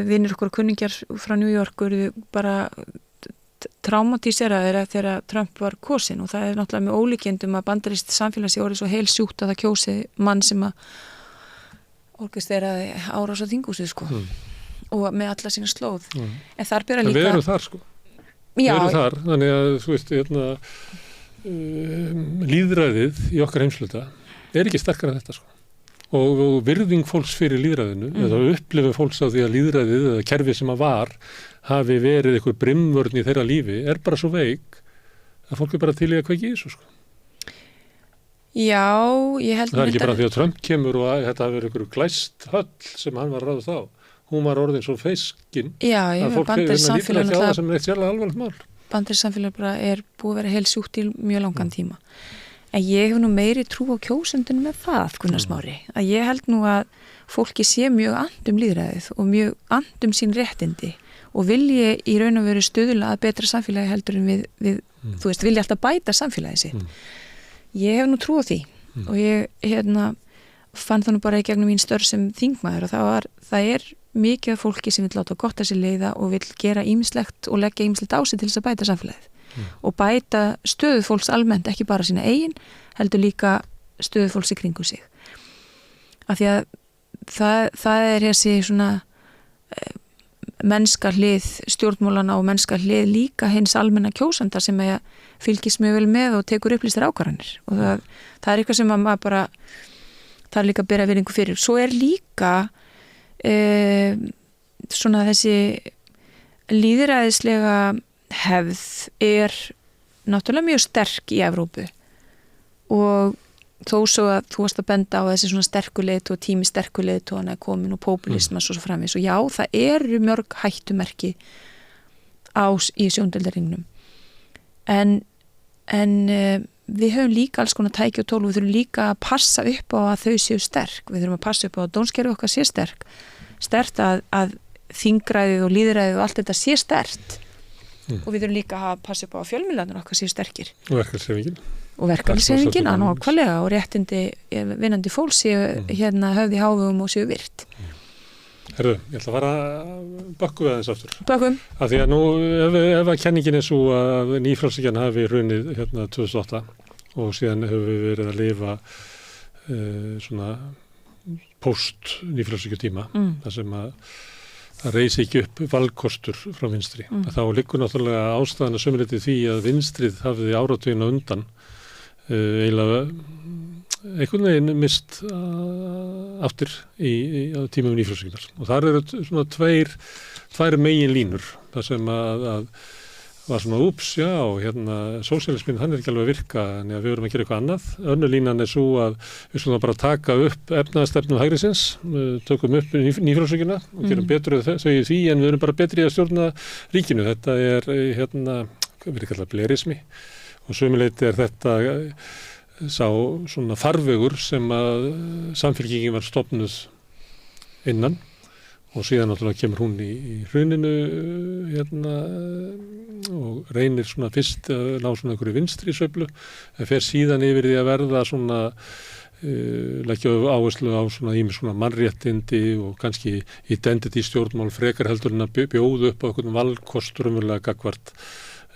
S3: vinir okkur kunningjar frá New York eru bara traumatíseraðir þegar Trump var kosinn og það náttúrulega með ólíkindum að bandarískt samfélag sé orðið svo heil sjúkt að það kjósi mann sem að orkesteraði árás á þinghúsið sko og með alla sína slóð. En þar byrja líka...
S2: En við erum þar sko. Við erum þar, þannig að þú veist, lýðræðið í okkar heimsluta ekki sterkara en þetta sko. Og virðing fólks fyrir lýðræðinu eða upplifun fólks á því að lýðræðið eða kerfi sem að var hafi verið einhver brimvörn í þeirra lífi bara svo veik að fólk bara til í að kveiki í þessu sko.
S3: Já, ég held...
S2: Það ekki bara því að Trump kemur og þetta hafi verið einhver glæst höll sem hann var ráðast á. Hún var orðin svo feiskin að fólk lítur ekki á það sem eitt sérlega alvarlegt mál.
S3: Bandarískt samfélag bara búið að vera heil sjúkt í mjög langan tíma. En ég hef nú meiri trú á kjósendunum með það, Gunnar Smári, að ég held nú að fólki sé mjög andum lýðræðið og mjög andum sín réttindi og vilji í raun og veru stuðla að betra samfélagi heldur en við þú veist, vilji alltaf bæta samfélagið sitt. Ég hef nú trú á því og ég fann það nú bara í gegnum mín störf sem þingmaður og það mikið af fólki sem vil láta gott að sér leiða og vil gera ýmislegt og leggja ýmislegt á sig til þess að bæta samfélagið. Og bæta stöðu fólks almennt, ekki bara sína eigin, heldur líka stöðu fólks í kringu sig. Af því að það þessi svona mennska hlið stjórnmálana og mennska hlið líka hins almenna kjósanda sem fylgist mjög vel með og tekur upplýstar ákvarðanir. Og það eitthvað sem maður bara, það líka að bera virðingu fyrir. Svo líka svona þessi lýðræðislega hefð náttúrulega mjög sterk í Evrópu og þó svo að þú varst að benda á þessi svona sterkuleit og tími sterkuleit og hann komin og populismas og svo framvegis og já, það mörg hættumerki í sjóndeildarhringnum en við höfum líka alls konar tæki og tól og við þurfum líka að passa upp á að þau séu sterk, við þurfum að passa upp á að dómskerfið okkar sé sterkt að þingræðið og lýðræðið og allt þetta sé sterkt og við þurfum líka að passa upp á að fjölmiðlarnir okkar séu sterkir. Og verkalýðshreyfingin, nákvæmlega og réttindi vinnandi fólks séu höfð í hávegum og séu virt.
S2: Herðu, ég ætla að fara bökkum við aðeins aftur.
S3: Bökkum.
S2: Af því að nú, ef að kenningin svo að nýfrjálshyggjan hafi hrunið 2008 og síðan hefur við verið að lifa svona post nýfrjálshyggjutíma, þar sem að reisi ekki upp valkostur frá vinstri. Þá liggur náttúrulega ástæðan að sömuleyti því að vinstrið hafði áratugina undan eiginlega einhvern veginn mist aftur á tímum nýfrjálshyggjunar. Og þar svona tvær megin línur, þar sem að var svona sósíalismin hann ekki alveg að virka, en við verum að gera eitthvað annað. Önnur línan svo að við svona bara taka upp efnaðarstefnu hægrisins, tökum upp nýfrjálshyggjuna og gerum betur þau í því, en við erum bara betri að stjórna ríkinu. Þetta hvað verður kallað blerismi og sömuleyti þetta sá svona farvegur sem að samfylkingin var stofnuð innan. Og síðan náttúrulega kemur hún í hruninu og reynir svona fyrst að ná svona einhverju vinstri sveiflu, en fer síðan yfir því að verða svona leggja áherslu á svona ýmis svona mannréttindi og kannski identity stjórnmál frekar heldur en að bjóða upp á einhvern valkostur umverulega gagnvart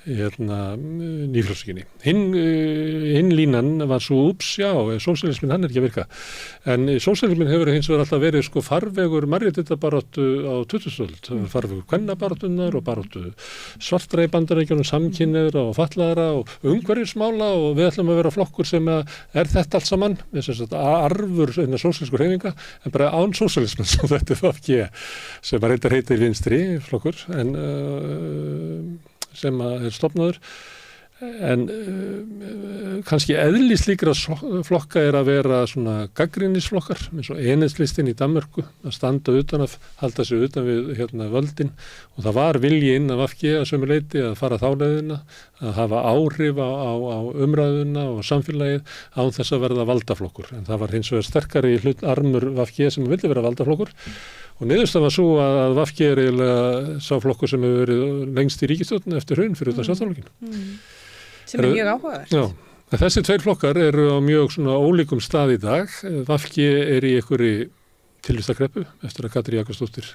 S2: nýfrjálshyggjunni. Hinn línan var svo sósíalismin hann ekki að virka. En sósíalismin hefur hins vegar alltaf verið farvegur mannréttindabaráttu á 20. öld. Farvegur kvennabaráttunnar og baráttu svartra í Bandaríkjunum, samkynhneigðra og fatlaðra og umhverfismála og við ætlum að vera flokkur sem þetta allt saman, arfur sósíalísku hreyfinga, en bara án sósíalismin sem þetta VG sem að reyndar heitir vinstri flokkur, en sem stofnaður, en kannski eðli slíkra flokka að vera svona gagnrýnisflokkar, eins og Enhedslisten í Danmörku, að standa utan að halda sig utan við völdin, og það var vilji inn af VG að sömuleyti að fara þá leiðina, að hafa áhrif á umræðuna og samfélagið án þess að verða valdaflokkur, en það var hins vegar sterkari armur VG sem vildi vera valdaflokkur. Og niðurstaðan var svo að VG er eiginlega sá flokkur sem hefur verið lengst í ríkisstjórn eftir hrun fyrir utan Sjálfstæðisflokkinn.
S3: Sem mjög áhugavert.
S2: Já, en þessi tveir flokkar eru á mjög svona ólíkum stað í dag. VG er í einhverju tilvistakreppu eftir að Katrín Jakobsdóttir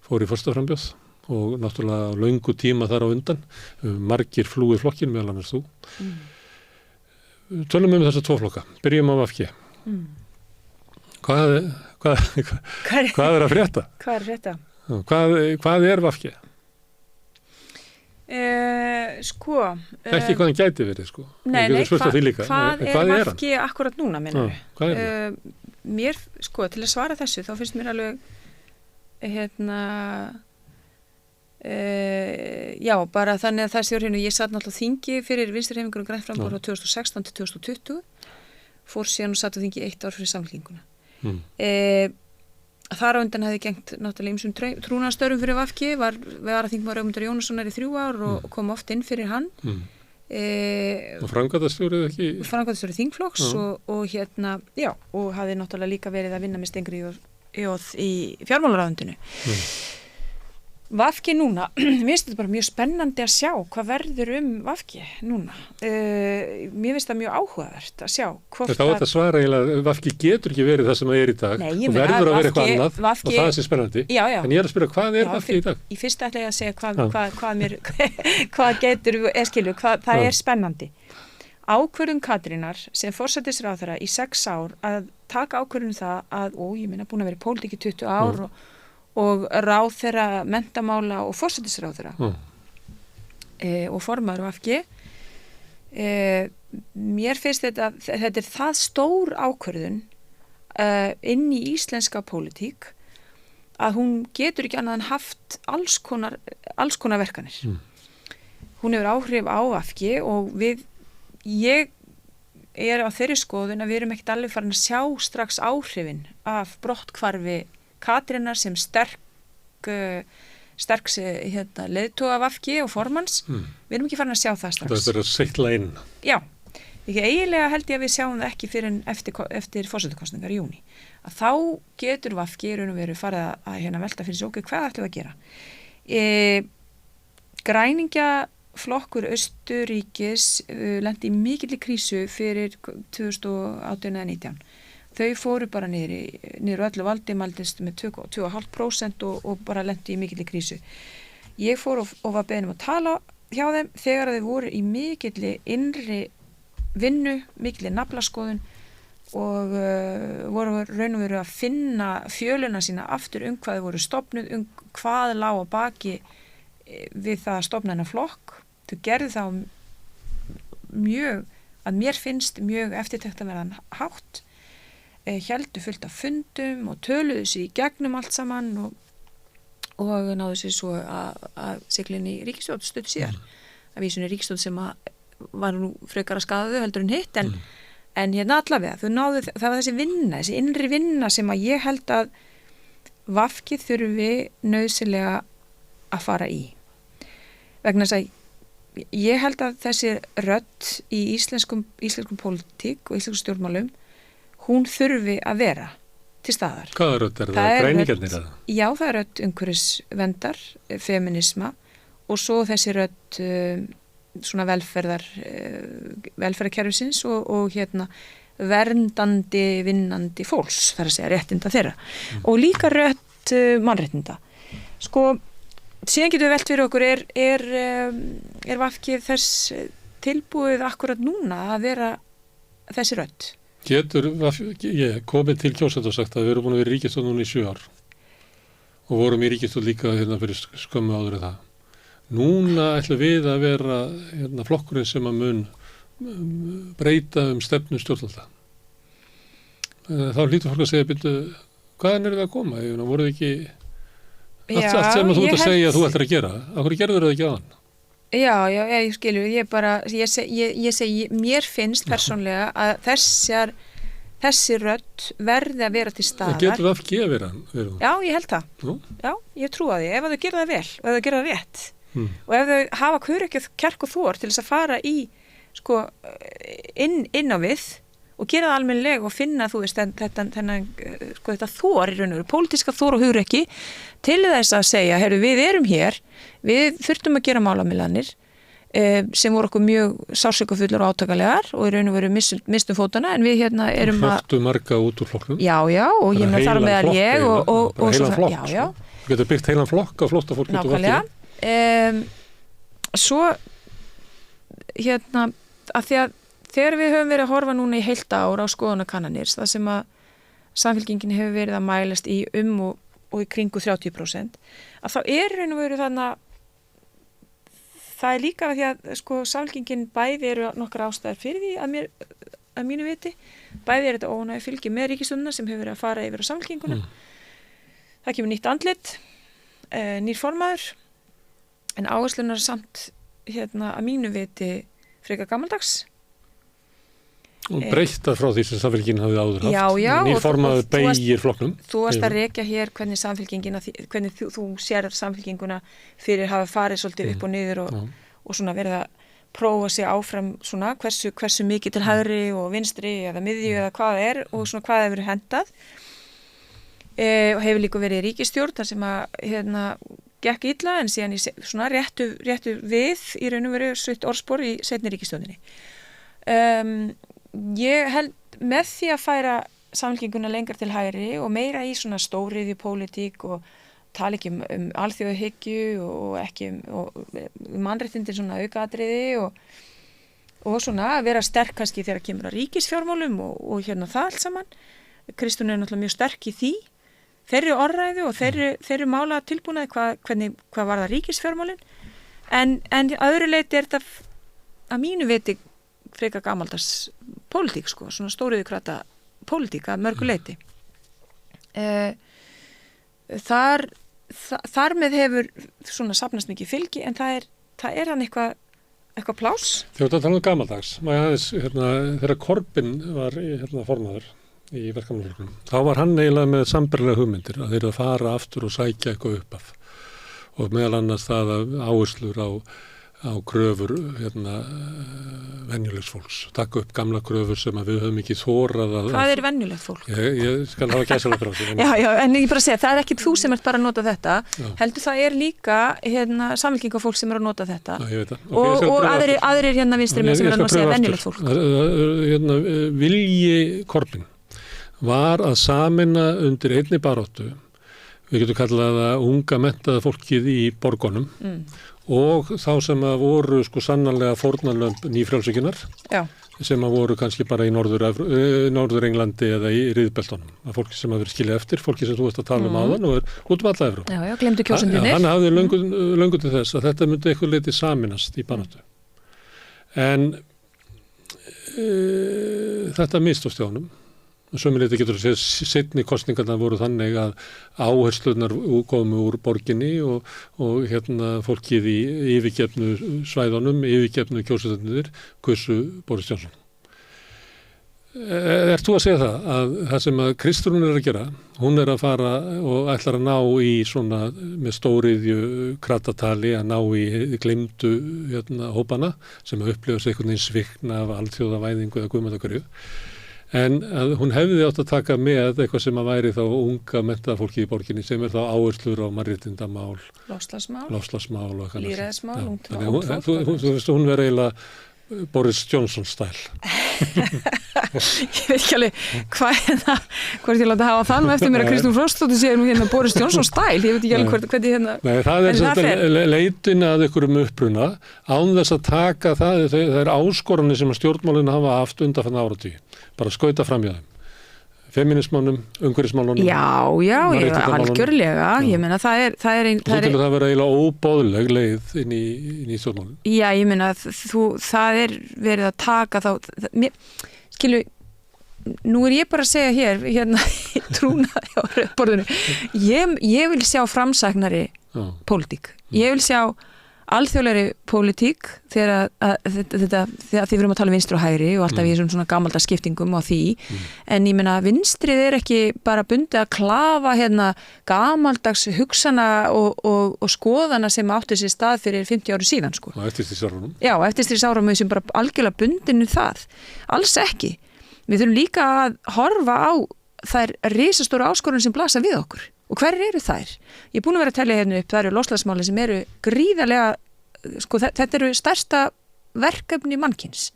S2: fór í forsetaframboð og náttúrulega löngu tíma þar á undan. Margir flúið flokkin, meðal annars þú. Tölum þessa tvo flokka. Byrjum á VG. Hvað er að frétta?
S3: Hvað er að frétta?
S2: Hvað er VG?
S3: Sko...
S2: Ekki hvað hann gæti verið, sko.
S3: Nei,
S2: hvað er
S3: VG akkurat núna, minnum við?
S2: Hvað er það?
S3: Mér, sko, til að svara þessu, þá finnst mér alveg, já, bara þannig að það sé hérna, ég satt náttúrulega þingi fyrir Vinstri-hreyfingar og grænt framboð frá 2016 til 2020, fór síðan og satt á þingi 1 ár fyrir Samfylkinguna. Þar á undan hefði gengt náttúrulega ýmsum trúnaðarstörfum fyrir VG, var varaþingmaður Ögmundur Jónassonar í 3 ár og kom oft inn fyrir hann.
S2: Og framkvæmdastjórið ekki?
S3: Framkvæmdastjórið þingflokks og já, og hafði náttúrulega líka verið að vinna með Steingríði í fjármálaráðuneytinu. VG núna, mér finnst þetta bara mjög spennandi að sjá hvað verður VG núna. Mér finnst það mjög áhugavert að sjá hvort
S2: Þetta á þetta svara eiginlega, VG getur ekki verið það sem það er í dag.
S3: Nei,
S2: og verður að vera eitthvað annað og það sé spennandi.
S3: Já.
S2: En ég er að spyrja, hvað er VG í dag?
S3: Í fyrsta ætla ég að segja hvað getur, það er spennandi. Ákvörðun Katrínar sem forsætisráðherra í 6 ár að taka ákvörðun það að, ég meina búin að vera í pólitík í 20 ár og ráðherra, menntamála og forsætisráðherra og formaður VG. Mér finnst þetta er það stór ákvörðun inn í íslenska pólitík að hún getur ekki annað en haft alls konar verkanir. Hún hefur áhrif á VG og ég er á þeirri skoðun að við erum ekkert alveg farin að sjá strax áhrifin af brotthvarfi Katrínar sem sterk leiðtoga VG og formanns. Við erum ekki farin að sjá það strax.
S2: Það er að seitla inn.
S3: Já, eiginlega held ég að við sjáum það ekki fyrir eftir forsetakosningar í júní. Að þá getur VG raun og veru farið að velta fyrir sig, hvað ætlum við að gera? Græningaflokkur Austurríkis lenti í mikilli krísu fyrir 2018-19. Þau fóru bara niður öllu valdi, mældist með 2,5% og bara lenti í mikilli krísu. Ég fór og var beðin að tala hjá þeim þegar þau voru í mikilli innri vinnu, mikilli naflaskoðun og voru raun og veru að finna fjöluna sína aftur hvað þau voru stofnuð, hvað lá á baki við það að stofna hennar flokk. Þau gerðu þá mjög, að mér finnst mjög eftirtektarverðan hátt. Héldu fullt af fundum og töluðu sig í gegnum allt saman og náðu sér svo að sigla inn í ríkisstjórn stutt síðar. Að vísunni ríkisstjórn sem var nú frekar að skaða þau heldur en hitt en allavega, það var þessi vinna, þessi innri vinna sem að ég held að VG þurfi nauðsynlega að fara í. Vegna þess að ég held að þessi rödd í íslenskum pólitík og íslenskum stjórnmálum hún þurfi að vera til staðar.
S2: Hvaða rödd er það? Græningarnir eða? Já,
S3: það er rödd umhverfisverndar, feminisma og svo þessi rödd svona velferðarkerfisins og verndandi, vinnandi fólks, þar að segja réttinda þeirra. Og líka rödd mannréttinda. Sko, síðan getum við velt fyrir okkur, er VG þess tilbúið akkurat núna að vera þessi rödd?
S2: Getur ég komið til kjósenda og sagt að við erum búin að vera í ríkisstjórn núna í 7 ár og vorum í ríkisstjórn líka fyrir skömmu áður en það. Núna ætlum við að vera flokkurinn sem að mun breyta stefnu stjórnvalda. Þá hlýtur fólk að segja, byrju, hvaðan eru það að koma? Voruð ekki allt sem þú ert að segja að þú ætlar að gera? Af hverju gerður það ekki aðan?
S3: Já, ég skilur, ég segi, mér finnst persónlega að þessi rödd verði að vera til staðar.
S2: Getur það ekki að vera?
S3: Já, ég held það. Já, ég trúa því, ef þau gera það vel og ef þau gera það rétt og ef þau hafa kjörk og þor til þess að fara í, inn á við og gera það almennilega og finna, þú veist, þetta þor í raun og veru, pólitíska þor og hugrekki til þess að segja, heyrðu, við erum hér, við þurftum að gera málamiðlanir sem voru okkur mjög sársökufullar og áttakalegar og í raun og veru mistum fótana, en við hérna erum
S2: Flottu marga út úr flokknum.
S3: Já, og ég meina þar meðal ég og
S2: heilan flokk,
S3: já.
S2: Þú getur byggt heilan flokk af flóttafólk út úr flokkinu.
S3: Svo hérna, að því að þegar við höfum verið að horfa núna í heilt ár á skoðanakannanir, það sem að Samfylkingin hefur verið að mælast í og í kringu 30%, að þá raun og veru þannig að það líka því að sko Samfylkingin bæði eru nokkra ástæður fyrir því að mínu viti, bæði þetta ónægi fylgi með ríkisstjórnina sem hefur verið að fara yfir á Samfylkinguna. Það kemur nýtt andlit, nýr formaður, en áherslunar samt hérna að mínu viti frekar gamaldags.
S2: Og breytta frá því sem Samfylkingin hafði áður haft.
S3: Já.
S2: Nýr formaður beygir flokknum. Þú
S3: varst að rekja hér hvernig Samfylkingina, hvernig þú sér Samfylkinguna fyrir hafa farið svolítið upp og niður og svona verið að prófa sig áfram svona hversu mikið til hægri og vinstri eða miðju eða hvað og svona hvað hefur hendað. Og hefur líka verið í ríkisstjórn þar sem að hérna gekk illa en síðan í svona réttu við í raun og veru svitt orðspor í seinni ríkisstjórninni. Ég held með því að færa Samfylkinguna lengar til hægri og meira í svona stóriðju pólitík og tala ekki alþjóðahyggju og ekki mannréttindi svona aukaatriði og svona vera sterk kannski þegar kemur að ríkisfjármálum og hérna það allt saman. Kristrún náttúrulega mjög sterk í þeirri orðræðu og þeirri mála tilbúnaði hvað var það ríkisfjármálin en öðru leyti þetta að mínu viti frekar gamaldags pólitík sko, svona stóriðjukrata pólitík að mörgu leyti. Þar með hefur svona safnast mikið fylgi en það er hann eitthvað pláss.
S2: Þegar þetta tala gamaldags, þegar Corbyn var formaður í verkamannaflokknum, þá var hann eiginlega með sambærilega hugmyndir að þeir að fara aftur og sækja eitthvað upp af og meðal annars það að áherslur á kröfur venjulegs fólks. Taka upp gamla kröfur sem að við höfum ekki þórað að...
S3: Hvað er venjulegt fólk?
S2: Ég skal hafa gæsalapur á því.
S3: Já, en ég bara segja, það er ekki þú sem ert bara að nota þetta. Heldur það er líka samfylkingafólk sem er að nota þetta.
S2: Já, ég veit það.
S3: Og aðrir vinstri menn sem er að segja venjulegt fólk.
S2: Vilji Corbyn var að sameina undir einni baráttu. Við getum kallað það unga menntaða fólkið í borgunum. Og þá sem að voru sko sannarlega fórnarlömb nýfrjálsvíkinnar sem að voru kannski bara í Norður Englandi eða í riðbeltunum. Að fólki sem að verið skilja eftir, fólki sem þú veist að tala áðan og út alla Evrópu.
S3: Já, glemdu kjósendunir.
S2: Hann hafði löngu til þess að þetta myndi eitthvað leyti saminast í baráttu. En þetta mistókst hjá honum. Sömuleyti getur að segja seinni kosningarna voru þannig að áherslunar komu úr borginni og fólkið í yfirgefnu svæðunum, yfirgefnu kjósendurnir, kusu Boris Johnson. Ert þú að segja að það sem að Kristrún er að gera, hún er að fara og ætlar að ná í svona með stóriðju kratatali að ná í gleymdu hópana sem að upplifa sig einhvern veginn svikna af alþjóðavæðingu eða guðmændakurju. En að hún hefði átt að taka með eitthvað sem að væri þá unga menntaða fólki í borginni sem er þá áherslur á mannréttindamál, loftslagsmál og
S3: lýðræðismál,
S2: hún verður eiginlega Boris Johnson stæl.
S3: Ég veit ekki alveg hvort ég láta hafa þann og eftir mér að Kristrún Frostsdóttir segir nú Boris Johnson stæl, ég veit ekki alveg hvernig
S2: Nei, það er leitin að einhverjum uppruna án þess að taka það er áskoranir sem að stjórnmálin hafa haft undanfarna áratugi, bara skauta fram hjá þeim. Feminismánum, umhverfismálunum.
S3: Já, algjörlega. Ég meina það er
S2: Þú til að það vera eiginlega óboðleg leið inn í stjórnmálum. Já,
S3: ég meina það er verið að taka þá skilu, nú er ég bara að segja hér í trúnaði á borðinu. Ég vil sjá framsæknari pólitík. Ég vil sjá alþjóðlegri pólitík þegar þið verum að tala vinstri og hægri og alltaf í svona gamaldags skiptingum á því en ég meina vinstrið er ekki bara bundið að klafa gamaldags hugsana og skoðana sem átti sér stað fyrir 50 árum síðan sko.
S2: Og eftirstríðsárunum.
S3: Já, eftirstríðsárunum sem bara algjörlega bundinu það. Alls ekki. Við þurfum líka að horfa á þær risastóru áskorun sem blasa við okkur. Og hver eru þær? Ég er búin að vera að telja hérna upp, það eru loftslagsmálin sem eru gríðarlega, sko þetta eru stærsta verkefni mannkyns.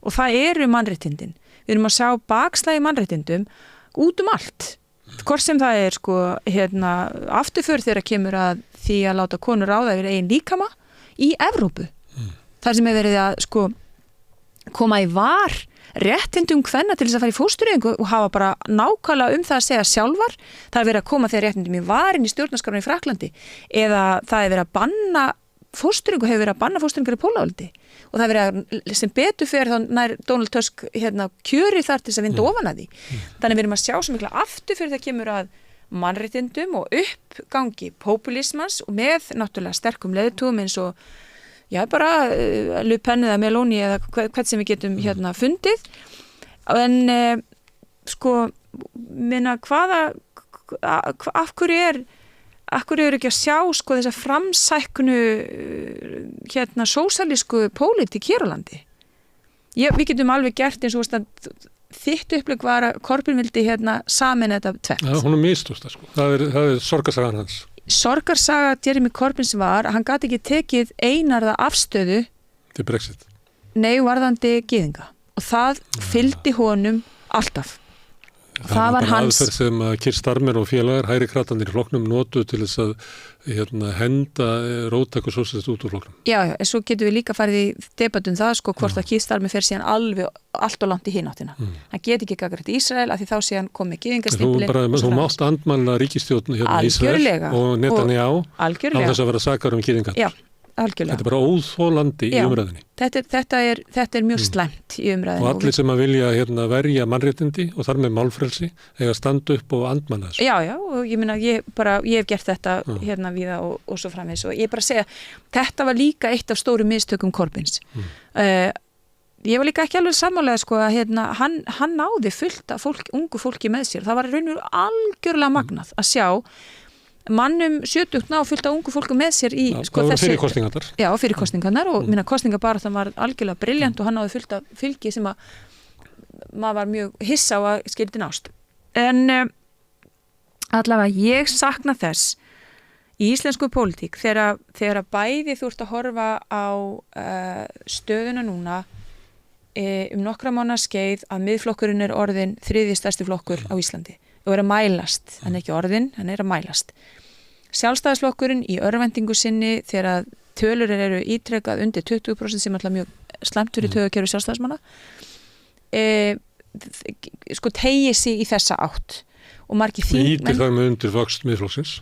S3: Og það eru mannréttindin. Við erum að sjá bakslagi mannréttindum út allt. Hvort sem það er sko, afturför þegar kemur að því að láta konur ráða yfir eigin líkama í Evrópu. Það sem er verið að sko, koma í var réttindum kvenna til þess að fara í fóstureyðingu og hafa bara nákvæmlega það að segja sjálfar. Það er verið að koma þegar réttindum í varin í stjórnarskránni í Frakklandi eða það er verið að banna fóstureyðingu, hefur verið að banna fóstureyðingar í Pólvaldi og það er verið að sem betur fer þá nær Donald Tusk kjöri þar til þess að vinda ofan að því. Þannig við erum að sjá svo mikla aftur fyrir það kemur að mannréttindum og uppgangi populismans og með náttúrulega sterkum leiðtogum eins og bara Le Pen eða Meloni eða hvert sem við getum fundið. En sko, minna af hverju er ekki að sjá sko þessa framsæknu sósíalísku pólitík hér á landi? Við getum alveg gert eins og þitt upplegg var að Corbyn vildi samin þetta tvennt.
S2: Ja, hún mistókst það sko. Það er sorgarsagan hans.
S3: Sorgarsaga Jeremy Corbyns var að hann gat ekki tekið einarða afstöðu
S2: til Brexit.
S3: Nei, varðandi gyðinga. Og það fylgdi honum alltaf. Það var hans
S2: aðferð sem Keir Starmer og félagar hægri kratarnir í flokknum notuðu til þess að henda róttæku sósíalista út úr flokknum. Já,
S3: en svo getum við líka farið í debattum það sko hvort að Keir Starmer fer síðan allt og langt í hináttina. Hann get ekki gagnrýnt Ísrael af því þá sé hann komið gyðingastimpli.
S2: Þú mátt andmæla ríkisstjórn Ísrael og Netanyahu á þess að vera sakar gyðingar.
S3: Já. Algjörlega.
S2: Þetta er bara óþolandi í umræðinni.
S3: Þetta er mjög slæmt í umræðinni.
S2: Og allir sem að vilja verja mannréttindi og þar með málfrelsi eiga að standa upp og andmanna þessu.
S3: Já, og ég meina, ég hef gert þetta víða og svo framvegis og ég bara segja, þetta var líka eitt af stóru mistökum Corbyns. Ég var líka ekki alveg sammálega sko að hann náði fullt af ungu fólki með sér. Það var raunverulega algjörlega magnað að sjá mannum 70 ná fullt af ungu fólku með sér í sko þessi
S2: fyrir kosningarnar.
S3: Já, fyrir kosningarnar og minna kosningabaráttan var algjörlega brilljant og hann náði fullt af fylgi sem að maður var mjög hissa á að skildi nást. En allavega ég sakna þess í íslensku pólitík þegar bæði þú ert að horfa á stöðuna núna nokkra mánaða skeið að Miðflokkurinn er orðinn þriðji stærsti flokkur á Íslandi og er að mælast, hann er ekki orðinn, hann er að mælast. Sjálfstæðisflokkurinn í örvendingu sinni þegar tölur eru ítrekað undir 20% sem alltaf mjög slæmt fyrir taugakerfi sjálfstæðismanna sko tegi sig í þessa átt og margir þingmenn
S2: Ítir það með undir vöxt Miðflokksins?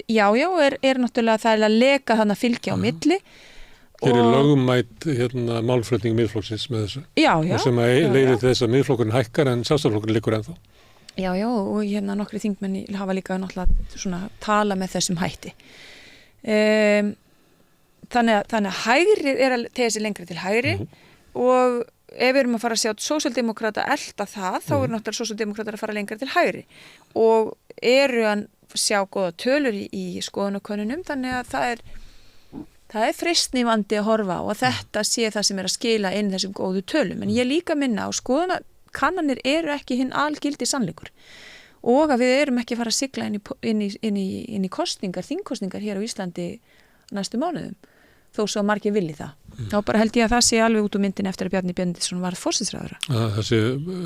S3: Já, er náttúrulega það er að leka þannig að fylgja á milli
S2: Þeir eru lögumætt málflutning Miðflokksins með þessu og sem leiðir til þess að Miðflokkurinn hækkar en sjálfstæðisflokkurinn liggur ennþá.
S3: Já, og nokkri þingmenn hafa líka náttúrulega svona tala með þessum hætti. Þannig að hægrið er að tegja sig lengra til hægri og ef við erum að fara að sjá sósíaldemókrata elta það, þá eru náttúrulega sósíaldemókratar að fara lengra til hægri og eru að sjá góða tölur í skoðanakönnunum, þannig að það er freistnivandi að horfa á að þetta sé það sem er að skila inn þessum góðu tölum, en ég líka minna á kannanir eru ekki hinn algildi sannleikur og að við erum ekki að fara að sigla inn í kosningar, þingkosningar hér á Íslandi næstu mánuðum, þó svo margir vilji það. Þá bara held ég að það sé alveg út úr myndin eftir að Bjarni Benediktsson var forsætisráðherra.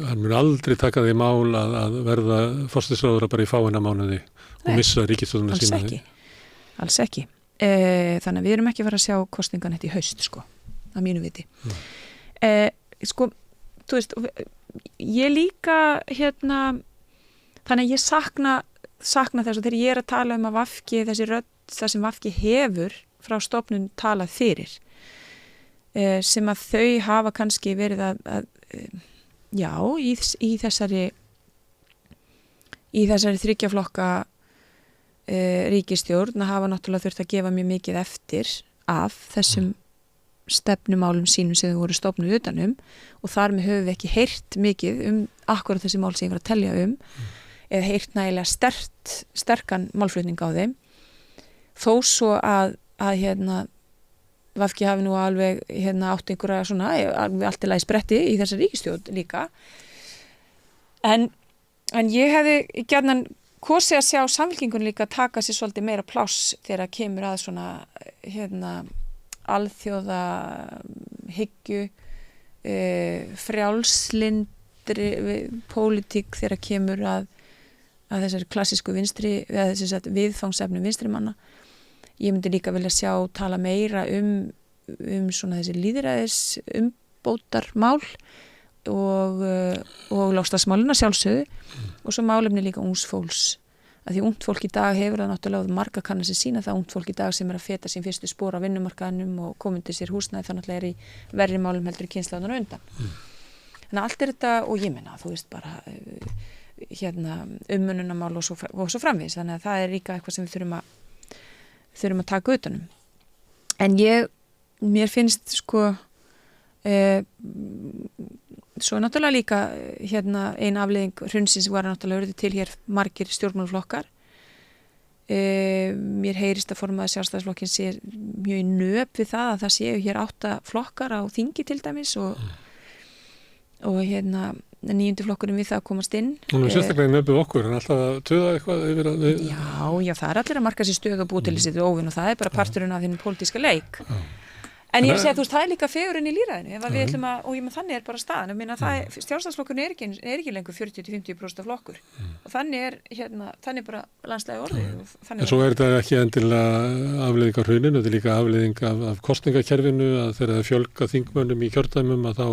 S2: Hann mun aldrei taka því mál að verða forsætisráðherra bara í fáeina mánuði og missa ríkisstjórnina sína.
S3: Alls ekki. Þannig að við erum ekki að fara að sjá kosningan þetta í haust, sko, að mínu viti. Sko, þú veist, ég líka þannig að ég sakna þess og þegar ég er að tala um að VG, þessi rödd, það sem VG hefur frá stofnun talað fyrir sem að þau hafa kannski verið í þessari þryggjaflokka ríkisstjórn að hafa náttúrulega þurft að gefa mjög mikið eftir af þessum stefnumálum sínum sem þau voru stofnuð utanum og þar með höfum við ekki heyrt mikið akkurat þessi mál sem ég var að telja eða heyrt nægilega sterkan málflutning á þeim þó svo að VG hafi nú alveg átt einhverja svona allt í lagi spretti í þessari ríkisstjórn líka En ég hefði gjarnan kosið að sjá Samfylkingunni líka taka sér svolítið meira pláss þegar kemur að svona alþjóða hyggju, frjálslindri pólitík þegar kemur að þessari klassísku vinstri, eða þessari viðfangsefnum vinstri manna. Ég myndi líka vilja sjá tala meira um svona þessi lýðræðis umbótarmál og loftslagsmálina sjálfsögðu og svo málefni líka ungs fólks. Að því ungt fólk í dag hefur það náttúrulega marga kannar sem sína það ungt fólk í dag sem að feta sín fyrstu spor á vinnumarkaðnum og komandi sér húsnæði það náttúrulega í verri málum heldur í kynslóðunar undan. Þannig að allt þetta, og ég meina, þú veist bara umönnunarmál og svo framvegis, þannig að það er líka eitthvað sem við þurfum að taka utanum. En mér finnst sko svo náttúrulega líka ein afleiðing hrunsins var náttúrulega urðu til hér margir stjórnmálaflokkar. Mér heyrist að formaður Sjálfstæðisflokkin sé mjög í nöp við það að það séu hér 8 flokkar á þingi til dæmis og 9. flokkurinn við það að komast inn.
S2: Hún sérstaklega í nöpið okkur, en alltaf að töða eitthvað yfir að við...
S3: Já, það er allir að marka sér stöð og búið til þessi óvinn og það er bara parturinn af þínum pólitíska leik. En ég segi að þú veist, það er líka fegurinn í lýðræðinu, ef við ætlum að, og þannig er bara staðan, ég meina Sjálfstæðisflokkurinn er ekki lengur 40-50% af flokkur og þannig er bara landslægi orðið.
S2: En svo er þetta ekki endilega afleiðing af hruninu, þetta er líka afleiðing af kosningakerfinu, að þegar það fjölga þingmönnum í kjördæmum að þá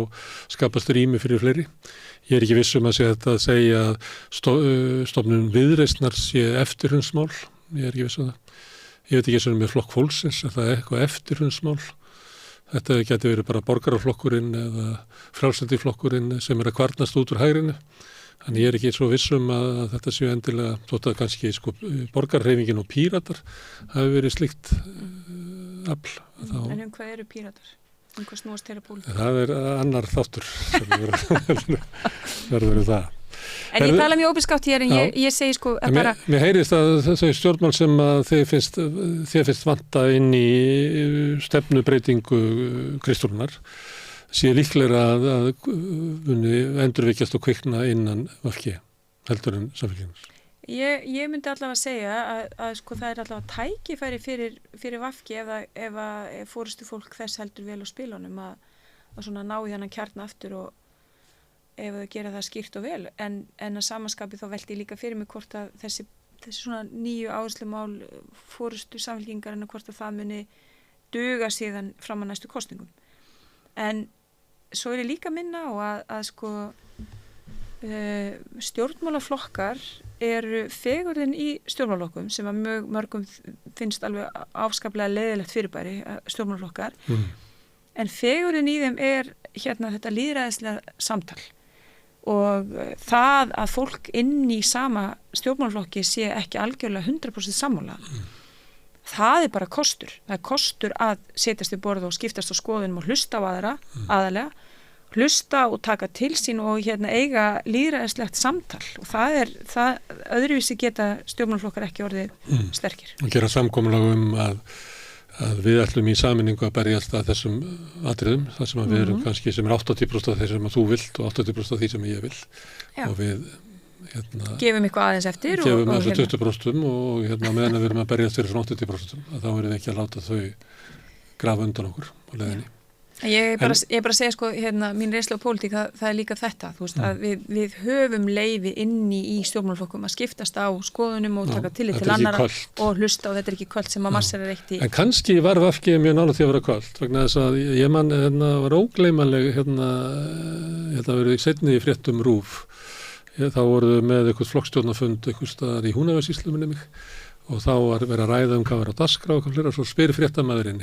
S2: skapast rými fyrir fleiri. Ég er ekki viss að segja að stofnun Viðreisnar sé eftirhrunsmál, ég er ekki viss það. Ég veit ekki sem með flokk fólksins, er það eitthvað eftirhrunsmál? Þetta geti verið bara borgaraflokkurinn eða frjálslyndiflokkurinn sem er að kvarnast út úr hægrinu. Þannig ég er ekki svo vissum að þetta séu endilega, þótt að kannski borgarhreyfingin og Píratar hafi verið slíkt afl.
S3: En hvað eru Píratar? Hvað snúast þeirra pólitík?
S2: Það er annar þáttur sem verður það.
S3: En ég tala mjög óbeskátt hér en ég segi að bara...
S2: Mér heyrist að þessi stjórnmál sem að þið finnst vanta inn í stefnubreitingu Kristrúnar sé líklega að endurvekjast og kvikna innan VG heldur en Samfylkingar.
S3: Ég myndi allavega segja að það er allavega tækifæri fyrir VG ef forystu fólk þess heldur vel á spilunum að svona ná í þennan kjarna aftur og ef þau gera það skýrt og vel en að samanskapi þá velti líka fyrir mig hvort að þessi svona nýju áherslumál forystu Samfylkingarinnar hvort að það muni duga síðan fram að næstu kosningum. En svo er ég líka að minna á að stjórnmálaflokkar eru fegurðin í stjórnmálaflokkum sem að mörgum finnst alveg afskaplega leiðilegt fyrirbæri stjórnmálaflokkar en fegurðin í þeim er þetta lýðræðislega samtal og það að fólk inn í sama stjórnmálaflokki sé ekki algjörlega 100% sammála það er bara kostur. Það er kostur að setjast í borð og skiptast á skoðunum og hlusta á aðalega, hlusta og taka til sín og eiga lýðræðislegt samtal og það öðruvísi geta stjórnmálaflokkar ekki orðið sterkir.
S2: Og gera samkomulag að við ætlum í sameiningu að berjast að þessum atriðum, það sem við erum kannski sem er 80% af þeir sem að þú vilt og 80% af því sem ég vil. Já. Og við
S3: gefum eitthvað aðeins eftir
S2: gefum þessu 20% og meðan við erum að berjast fyrir 80% að þá erum við ekki að láta þau grafa undan okkur á leiðinni.
S3: Ég bara segja mín reynsla á pólitík það er líka þetta, þú veist að við höfum leyfi inni í stjórnmálaflokkum að skiptast á skoðunum og taka tillit til annara og hlusta og þetta er ekki kvöld sem að massar er eitt í.
S2: En kannski var VG mjög nálægt því að vera kvöld vegna þess að ég man var ógleymanleg þetta verið seinni í fréttum RÚV þá voru með eitthvað flokkstjórnarfund eitthvað staðar í Húnavatnssýslu minni mig og þá var verið að ræða hvað var á dagskrá og hvað fleira svo spyr fréttamaðurinn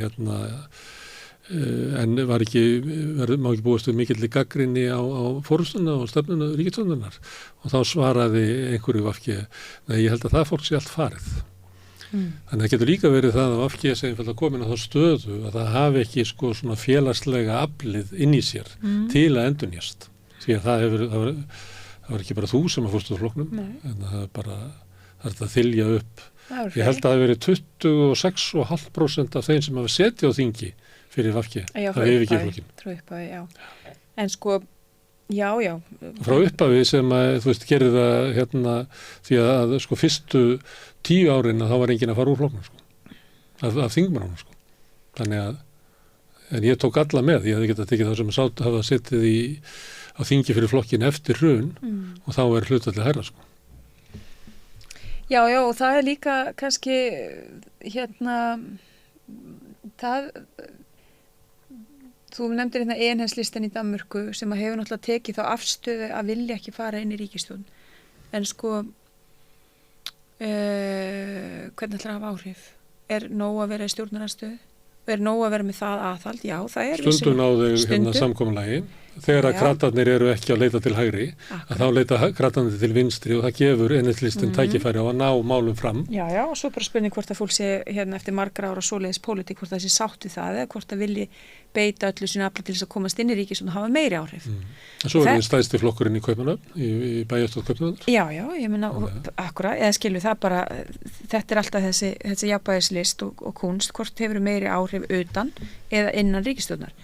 S2: en má ekki búast við mikill gagnrýni á forystuna og stefnuna ríkisstjórnarinnar og þá svaraði einhverju VG nei, ég held að það fólk sé allt farið. Þannig að það getur líka verið það að VG sé einfaldlega komin á þá stöðu að það hafi ekki svona félagslega aflið inn í sér til að endurnýjast. Því að það var ekki bara þú sem að fórstu á flokknum en það er að þylja upp. Ég held að það hafi verið 26,5% af þeim sem hafa setið á þingi fyrir VG, það hefur ekki flokkin.
S3: En Já.
S2: Frá upphafi sem að, þú veist, gerir það hérna því að sko fyrstu 10 árin þá var enginn að fara úr flokknum sko. Af þingmannum sko. Þannig að, en ég tók alla með, ég hefði getað tekið það sem hafa sittið á þingi fyrir flokkin eftir hrun og þá hlutfallið hærra sko.
S3: Já, og það líka kannski þú nefndir enheinslistan í Danmörku sem að hefur náttúrulega tekið þá afstöðu að vilja ekki fara inn í ríkisstjórn. En sko, hvernig ætlar að hafa áhrif? Er nóg að vera í stjórnarandstöðu? Er nóg að vera með það aðhald? Já, það er
S2: stundum náðu samkomulagi. Þegar að kratarnir eru ekki að leita til hægri, að þá leita kratarnir til vinstri og það gefur enheinslistin tækifæri á að ná málum fram.
S3: Já, og svo bara spurning hvort að fólk sé eftir margra ára svoleiðis pólitík, hvort það sé sátt við það eða hvort það vilji beita öllu sínu afli til þess að komast inn í ríkisstjórn og hafa meiri áhrif.
S2: Svo við stæðsti flokkurinn í Kaupmannahöfn, í bæjarstjórn Kaupmannahöfn.
S3: Já, ég meina, akkúrat, eða skilur það bara, þetta er alltaf þessi jafnvægislist og kunst, hvort hefur meiri áhrif utan eða innan ríkisstjórnar.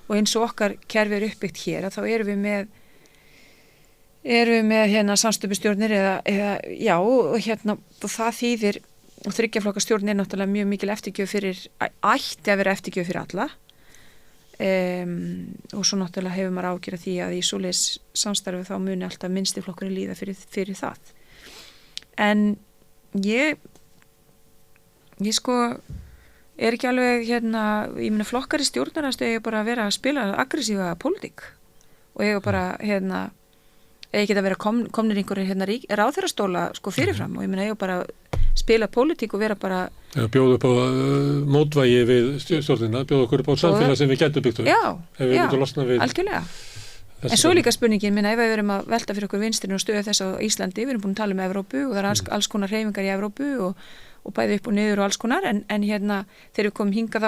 S3: Og eins og okkar kerfi er uppbyggt hér að þá erum við með samstöpustjórnir eða og það þýðir og þryggjaflokka stjórn náttúrulega mjög mikil eftirgjöf ætti að vera eftirgjöf fyrir alla og svo náttúrulega hefur maður ágjörð því að í svoleiðis samstarfi þá muni alltaf minnsti flokkurinn líða fyrir það. En ég sko er ekki alveg ég meina flokkar í stjórnarandstöðu eiga bara að vera að spila aggressífa pólitík og eiga bara eiga ekki að vera komnir einhverjir ráðherrastóla sko fyrirfram og ég meina eiga bara spila pólitík og vera bara
S2: bjóða upp á mótvægi við stjórnina, bjóða okkur upp á samfélag sem við getum byggt upp.
S3: Já, algjörlega. En svo líka spurningin, minna, ef við erum að velta fyrir okkur vinstrinu og stöðu þess á Íslandi, við erum búin að tala um Evrópu og það er alls konar hreyfingar í Evrópu og bæði upp og niður og alls konar, en þegar við komum hingað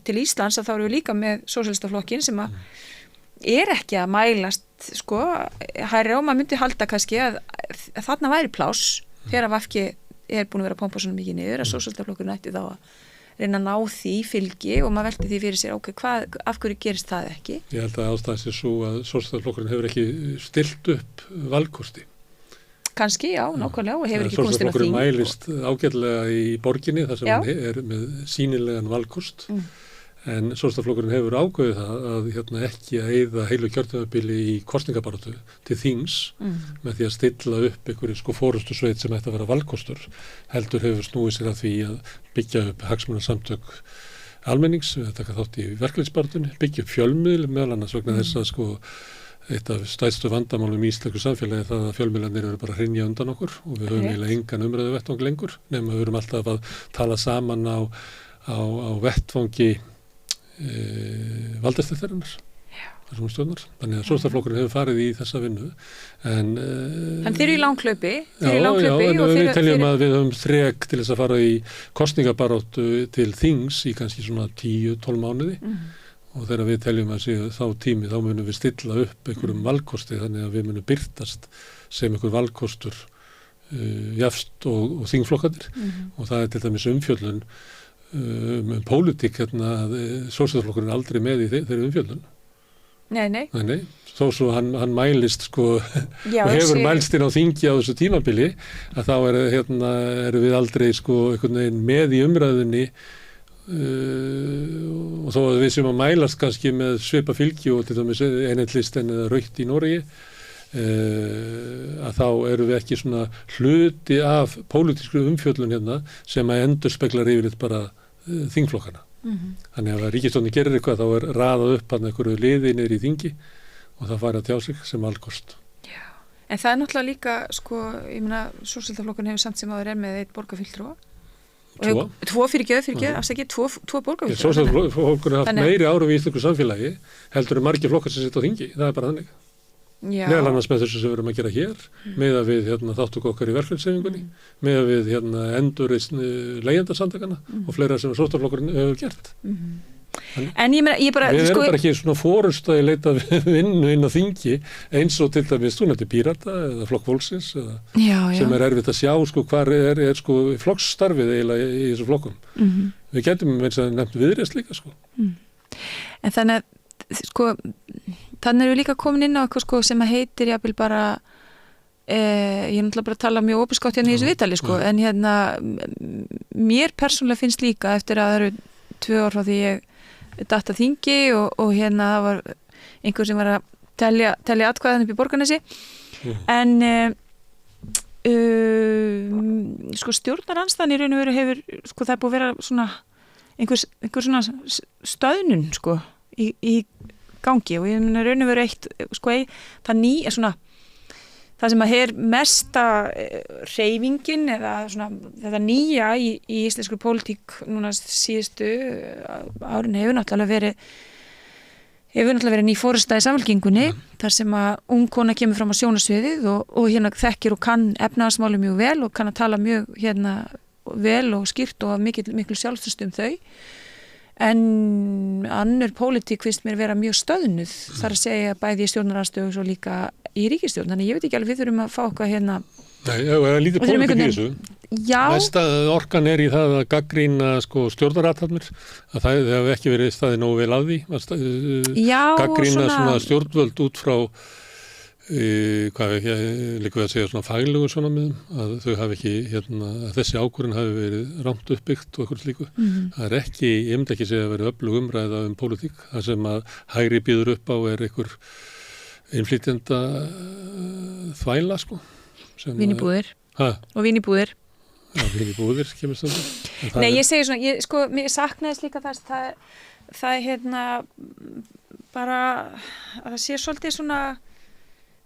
S3: til Íslands þá erum við líka með sósíalistaflokkin sem að er ekki að mælast, sko, hærri og maður myndi halda kannski að þarna væri pláss þegar að VFG er búin að vera að pompa svona mikið niður, að sósíalistaflokkurinn ætti þá að reyna að ná því fylgi og maður velti því fyrir sér, af hverju gerist það ekki?
S2: Ég held að ástæðan sé svo að sósíalistaflokkurinn hefur ekki stillt upp valkosti.
S3: Kannski, já, nákvæmlega, og hefur ekki komist inn á þing.
S2: Sósíalistaflokkurinn mælist ágætlega í borginni þar sem hann er með sýnilegan valkost, en sósíalistaflokkurinn hefur ákveðið það að ekki að eyða heilu kjörtímabili í kosningabaráttu til þings með því að stilla upp einhverju forystu sveit sem ætti að vera valkostur, heldur hefur snúið sér að því að byggja upp hagsmunasamtök almennings, við taka þátt í verkalýðsbaráttunni, byggja upp fjölmiðl meðal annars vegna þess að eitt af stærstu vandamálum í íslensku samfélagi það að fjölmiðlarnir eru bara að hrynja undan okkur og við höfum eiginlega engan umræðu vettvang lengur nema við erum alltaf að tala saman á vettvangi valdastættarinnar þessum stjórnar. Þannig að sósíalistaflokkurinn hefur farið í þessa vinnu en
S3: þeir eru í langhlaupi
S2: en við teljum að við höfum þrek til þess að fara í kosningabaráttu til þings í kannski svona 10-12 mánuði og þegar við teljum að séu þá tími þá munum við stilla upp einhverjum valkosti þannig að við munum birtast sem einhver valkostur jafst og þingflokkarnir og það er til dæmis umfjöllun pólitík að sósíalistaflokkurinn aldrei með í þeirri umfjöllun.
S3: Nei.
S2: Þó svo hann mælist og hefur mælst inn á þingi á þessu tímabili að þá eru við aldrei einhvern veginn með í umræðunni og þó að við sem að mælast kannski með svipa fylgi og til dæmis enheinslistin eða rautt í Noregi að þá eru við ekki svona hluti af pólitískri umfjöllun sem að endurspeglar yfirleitt bara þingflokkana. Þannig að ríkisstjórnin gerir eitthvað þá er raðað upp einhverju liði niður í þingi og það fær að tjá sig sem valkost.
S3: Já, en það er náttúrulega líka ég meina, sósíalistaflokkurinn hefur samt sem áður með eitt borgarfulltrúa. Tvo afsakið, tvo borgarfulltrúa.
S2: Sósíalistaflokkurinn haft meiri áhrif í íslensku samfélagi heldur margir flokkar sem sitta á þingi, það er bara þannig. Meðal annars með þessu sem við erum að gera hér með að við þáttöku okkar í verkefnishreyfingunni með að við endurreisn leigjendasamtakana og fleira sem sósíalistaflokkurinn hefur gert.
S3: En ég bara
S2: við erum bara ekki svona fórust að leita vinnu inn á þingi eins og til dæmis Pírata eða Flokk fólksins sem er erfitt að sjá hvar er flokksstarfið eiginlega í þessu flokkum. Við getum eins og nefnt Viðreisn líka
S3: En þannig að sko, þannig erum við líka komin inn á eitthvað sko sem að heitir jafnvel bara ég er náttúrulega bara að tala mjög opinskátt hérna í þessu viðtali sko, en hérna mér persónulega finnst líka eftir að það eru 2 ár frá því ég datt að þingi og hérna það var einhver sem var að telja atkvæðan upp í Borgarnesi en sko stjórnarandstaðan í raun og veru hefur sko það er búið að vera svona einhver svona stöðnun sko í gangi og ég meina raun og veru eitt sko það sem að er mesta hreyfingin eða svona þetta nýja í íslensku pólitík núna síðustu árin hefur náttúrulega verið ný forysta í Samfylkingunni þar sem að ung kona kemur fram á sjónarsviðið og hérna þekkir og kann efnahagsmáli mjög vel og kann að tala mjög hérna vel og skýrt og miklu sjálfströst þau en annur pólitík finnst mér vera mjög stöðnuð þar að segja bæði í stjórnarandstöðu og svo líka í ríkisstjórn, þannig ég veit ekki alveg við þurfum að fá eitthvað hérna
S2: Nei, það er lítið pólitík í þessu Næsta orkan er í það að gagnrýna sko stjórnarathafnir að það hefur ekki verið staðið nógu vel að því gagnrýna svona stjórnvöld út frá hvað er ekki líka við að segja svona faglegu svona miðum að þau hafi ekki að þessi ákvörðun hafi verið rámt uppbyggt og eitthvað slíku það er ekki, ég myndi ekki segja að verið öflug umræða pólitík, það sem að hægri býður upp á er einhver innflytjenda þvæla sko
S3: Vínibúðir og vínibúðir
S2: Já, vínibúðir kemur stundum
S3: Nei, ég segi svona, sko, mér saknaðist líka það er bara að það sé svolítið svona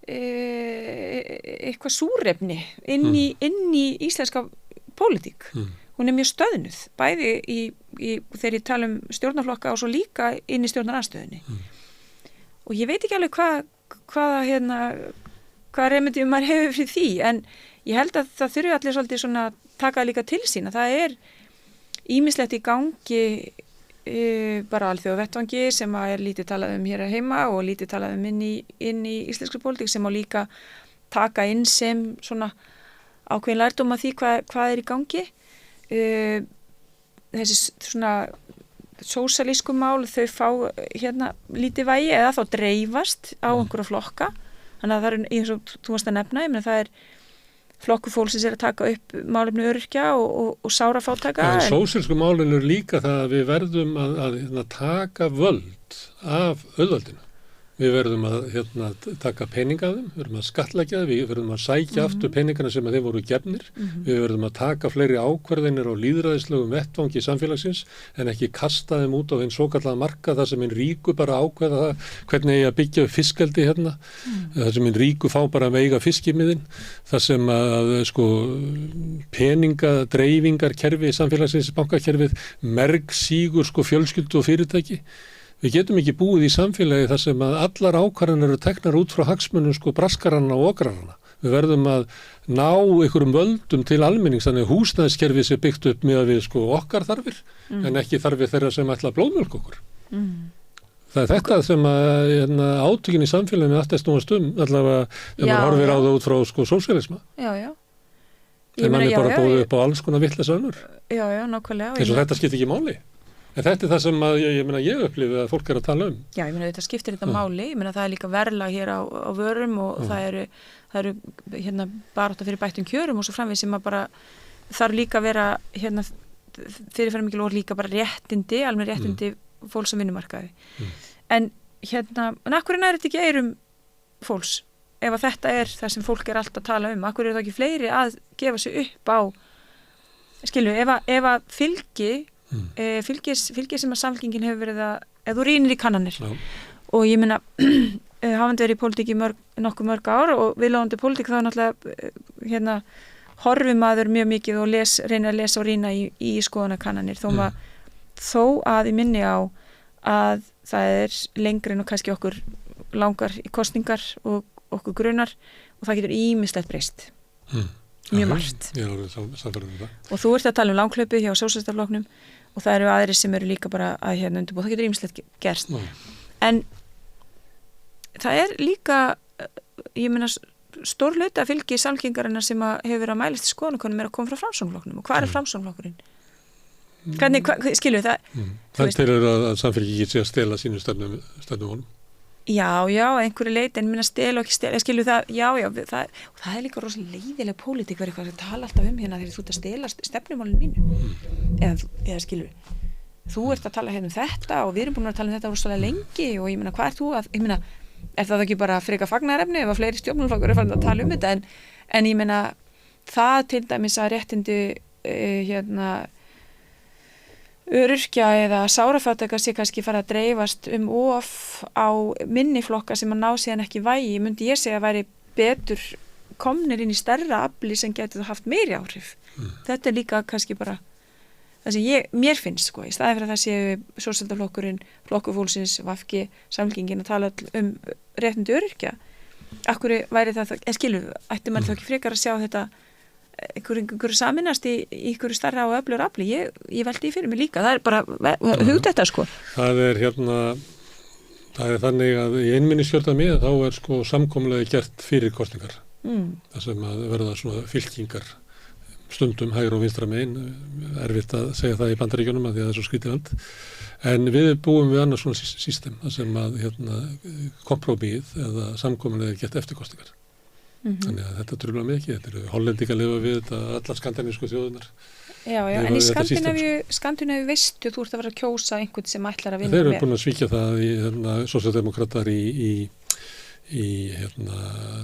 S3: eitthvað súrefni inn í íslenska pólitík hún er mjög stöðnuð bæði þegar ég tala stjórnarflokka og svo líka inn í stjórnarandstöðunni og ég veit ekki alveg hvað remedium maður hefur fyrir því en ég held að það þurfi allir svolítið svona taka líka til sín að það er ýmislegt í gangi bara alþjóðavettvangi sem að er lítið talað hér heima og lítið talað inn í íslenskri pólitík sem á líka taka inn sem svona ákveðin lærdóm að því hvað er í gangi þessi svona sósíalísku mál þau fá hérna lítið vægi eða þá dreifast á einhverja flokka þannig að það er eins og þú varst að nefna ég meina það er flokkur fólksins er að taka upp málefni öryrkja og sárafátæka.
S2: En sósíalísku málin eru líka það að við verðum að taka völd af auðvaldinu. Við verðum að taka peninga af þeim, við verðum að skattleggja þeim, við verðum að sækja aftur peningana sem að þeim voru gefnir, við verðum að taka fleiri ákvarðinir á lýðræðislegum vettvangi samfélagsins en ekki kasta þeim út á hinn svokallaða marka þar sem hinn ríku bara ákveða það hvernig eigi að byggja upp fiskeldi hérna, þar sem hinn ríku fá bara að veiga fiskimiðin, þar sem að sko peningdreifingarkerfi samfélagsins, bankakerfið mergsígur sko fjölskyldu og fyrirtæki. Við getum ekki búið í samfélagi þar sem að allar ákvarðanir eru teknar út frá hagsmunum sko braskaranna og okrarana. Við verðum að ná einhverjum völdum til almennings, þannig húsnæðiskerfi sé byggt upp með við sko okkar þarfir, en ekki þarfir þeirra sem ætla að blóðmjólka okkur. Það er þetta sem að átökin í samfélaginu alltaf snúast allavega þegar maður horfir á það út frá sko sósíalisma.
S3: Já.
S2: Þegar mann er bara búið upp á alls konar vitleysa önnur.
S3: Já, nákvæmlega.
S2: Eins og þetta skiptir ekki máli. En þetta er það sem ég upplifi að fólk er að tala um.
S3: Já, ég meina þetta skiptir þetta máli, ég meina það er líka verðlag hér á vörum og það eru hérna barátta fyrir bættum kjörum og svo framvegis sem að bara þarf líka að vera hérna fyrirferðarmikil og líka bara réttindi, alveg réttindi fólks á vinnumarkaði. En hérna, en akkur er þetta ekki eyrum fólks? Ef að þetta er það sem fólk er alltaf að tala um, akkur er það ekki fleiri að gefa sig upp á, ef að fylgi sem að Samfylkingin hefur verið ef þú rýnir í kannanir og ég meina hafandi verið í pólitík í nokkuð mörg ár og viðlóðandi pólitík þá náttúrulega horfi maður mjög mikið og reynir að lesa og rýna í skoðanakannanir þó að ég minni á að það er lengri en og kannski okkur langar í kosningar og okkur grunar og það getur ýmislegt breyst mjög margt og þú ert að tala um langhlaupið hjá Sósíalistaflokknum og það eru aðrir sem eru líka bara að undirbúa, það getur ýmislegt gerst en það er líka ég meina stór hluti að fylgi samfylkingarinnar sem hefur verið að mælast í skoðanakönnum er að koma frá Framsóknarflokknum og hvað er Framsóknarflokkurinn? Hvernig, skilur það?
S2: Þannig telur að Samfylkingin sé að stela sínu stefnumálum.
S3: Já, einhverju leiti, en minna stela og ekki stela, skilur það, það er líka rosalega leiðileg pólitík verið eitthvað sem tala alltaf hérna þegar þú ert að stela stefnumálinu mínu. Eða skilur, þú ert að tala hérna þetta og við erum búin að tala þetta rosalega lengi og ég meina, hvað þú að, ég meina, er það ekki bara freka fagnaðarefni ef að fleiri stjórnmálaflokkur farin að tala þetta, en ég meina, það til dæmis að réttindi, öryrkja eða sárafátæka sé kannski fara að dreifast of á minni flokka sem að ná síðan ekki vægi, myndi ég segja að væri betur komnir inn í stærra afli sem getur haft meiri áhrif. Þetta er líka kannski bara það sem mér finnst, í staði fyrir að það séu sósíaldaflokkurinn, flokkur fólksins, VG, Samfylkingin að tala réttindi öryrkja. Akkur væri það, en skilur, ætti maður þá ekki frekar að sjá þetta einhverju saminast í einhverju starra og öflur afli, ég veldi í fyrir mig líka, það er bara hugt þetta
S2: Það er það er þannig að í einminniskjördæmi þá er samkomulagi gert fyrir kosningar, það sem að verða svona fylkingar stundum hægra og vinstra megin, erfitt að segja það í Bandaríkjunum að því að það er svo skrítið land, en við búum við annars svona system, það sem að kompromíð eða samkomulagi gert eftir kosningar. Þannig að þetta truflar mig ekki, þetta eru Hollendingar lifa við þetta, allar skandinavísku þjóðirnar. Já, en í Skandinavíu veistu, þú ert að vera að kjósa einhvern sem ætlar að vinna með. Þeir eru búin að svíkja það í sósíaldemókratar í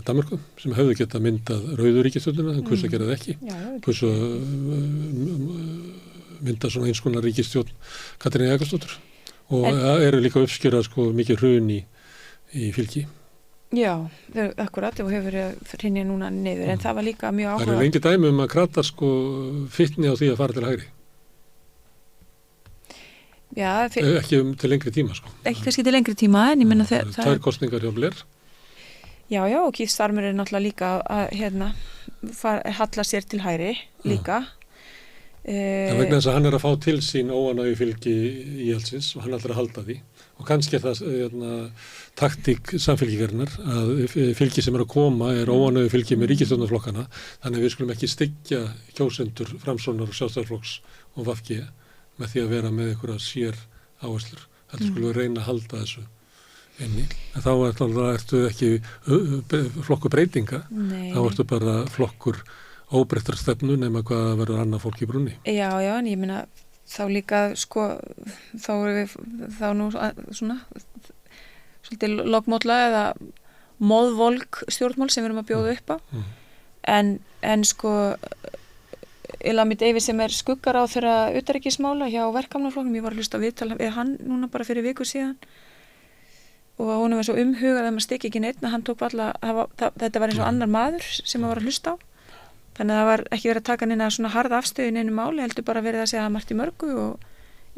S2: Danmörku sem höfðu getað myndað rauðu ríkisstjórnina, en hvers að gera það ekki. Hvers að mynda svona eins konar ríkisstjórn Katrínar Jakobsdóttur og eru líka uppskjörað mikið hrun í fylki. Já, akkurat, og hefur hrynjað núna niður, en það var líka mjög áhuga. Það eru lengi dæmi að kratar fitni á því að fara til hægri. Já, ekki til lengri tíma, Ekki kannski til lengri tíma, en ég menna það er tvær kosningar hjá Blair. Já, og Keith Starmer er náttúrulega líka að halla sér til hægri líka. Það vegna þess að hann er að fá til sín óánægju fylgi íhaldsins og hann ætlar að halda því. Og kannski er það taktík Samfylkingarinnar að fylgi sem er að koma er óánægju fylgi með ríkisstjórnarflokkana, þannig að við skulum ekki styggja kjósendur Framsóknar og Sjálfstæðisflokks og VG með því að vera með einhverja sér áherslur. Þetta skulum við reyna að halda þessu inni. En þá ertu ekki flokkur breytinga, þá ertu bara flokkur óbreyttar stefnu nema hvað verður annað fólk í brunni. Já, en ég meina þá líka þá erum við þá nú svona svolítið lokmótla eða móðvolk stjórnmál sem við erum að bjóða upp á en Ilham Davies sem er skuggaráðherra utanríkismála hjá verkefnaflokknum, ég var að hlusta á viðtal við hann núna bara fyrir viku síðan og hún var svo umhugað að maður stikki ekki neitt að hann tók þetta var eins og annar maður sem maður var að hlusta á. Þannig að það var ekki verið að taka neina svona harða afstöðu í neinu máli, heldur bara verið að segja að margt í mörgu og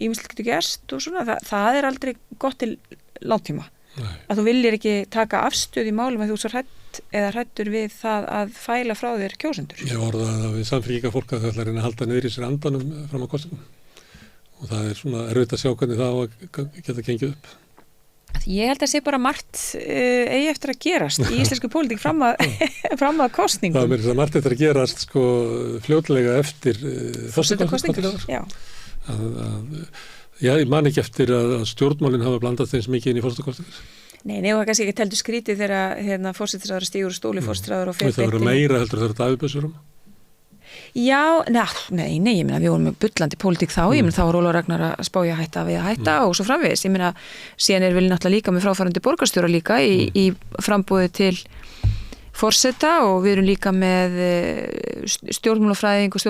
S2: ýmislegt getur gerst og svona. Það er aldrei gott til langtíma. Að þú viljir ekki taka afstöðu í málum að þú svo hrættur við það að fæla frá þér kjósendur. Ég orðaði það við Samfylkingarfólk að það ætla að reyna að halda niður í sér andanum fram á kosningum. Og það er svona erfitt að sjá hvernig það á að geta gengið upp. Ég held að sé bara margt eigi eftir að gerast í íslensku pólitík fram að kosningum. Það er margt eftir að gerast fljótlega eftir forsetakosningar. Ég man ekki eftir að stjórnmálin hafa blandast eins mikið inn í forsetakosningar. Nei, og það kannski ekki teldu skrítið þegar forsetisráður stígur úr stóli forsetisráður og fer beint. Það verður meira heldur þegar það auðbjössurum. Já, nei, ég meina við vorum með bullandi pólitík þá, ég meina þá var Ólafur Ragnar að spája hætta við að hætta og svo framvegis, ég meina síðan er við náttúrulega líka með fráfarandi borgarstjóra líka í frambúði til forseta og við erum líka með stjórnmálafræðing og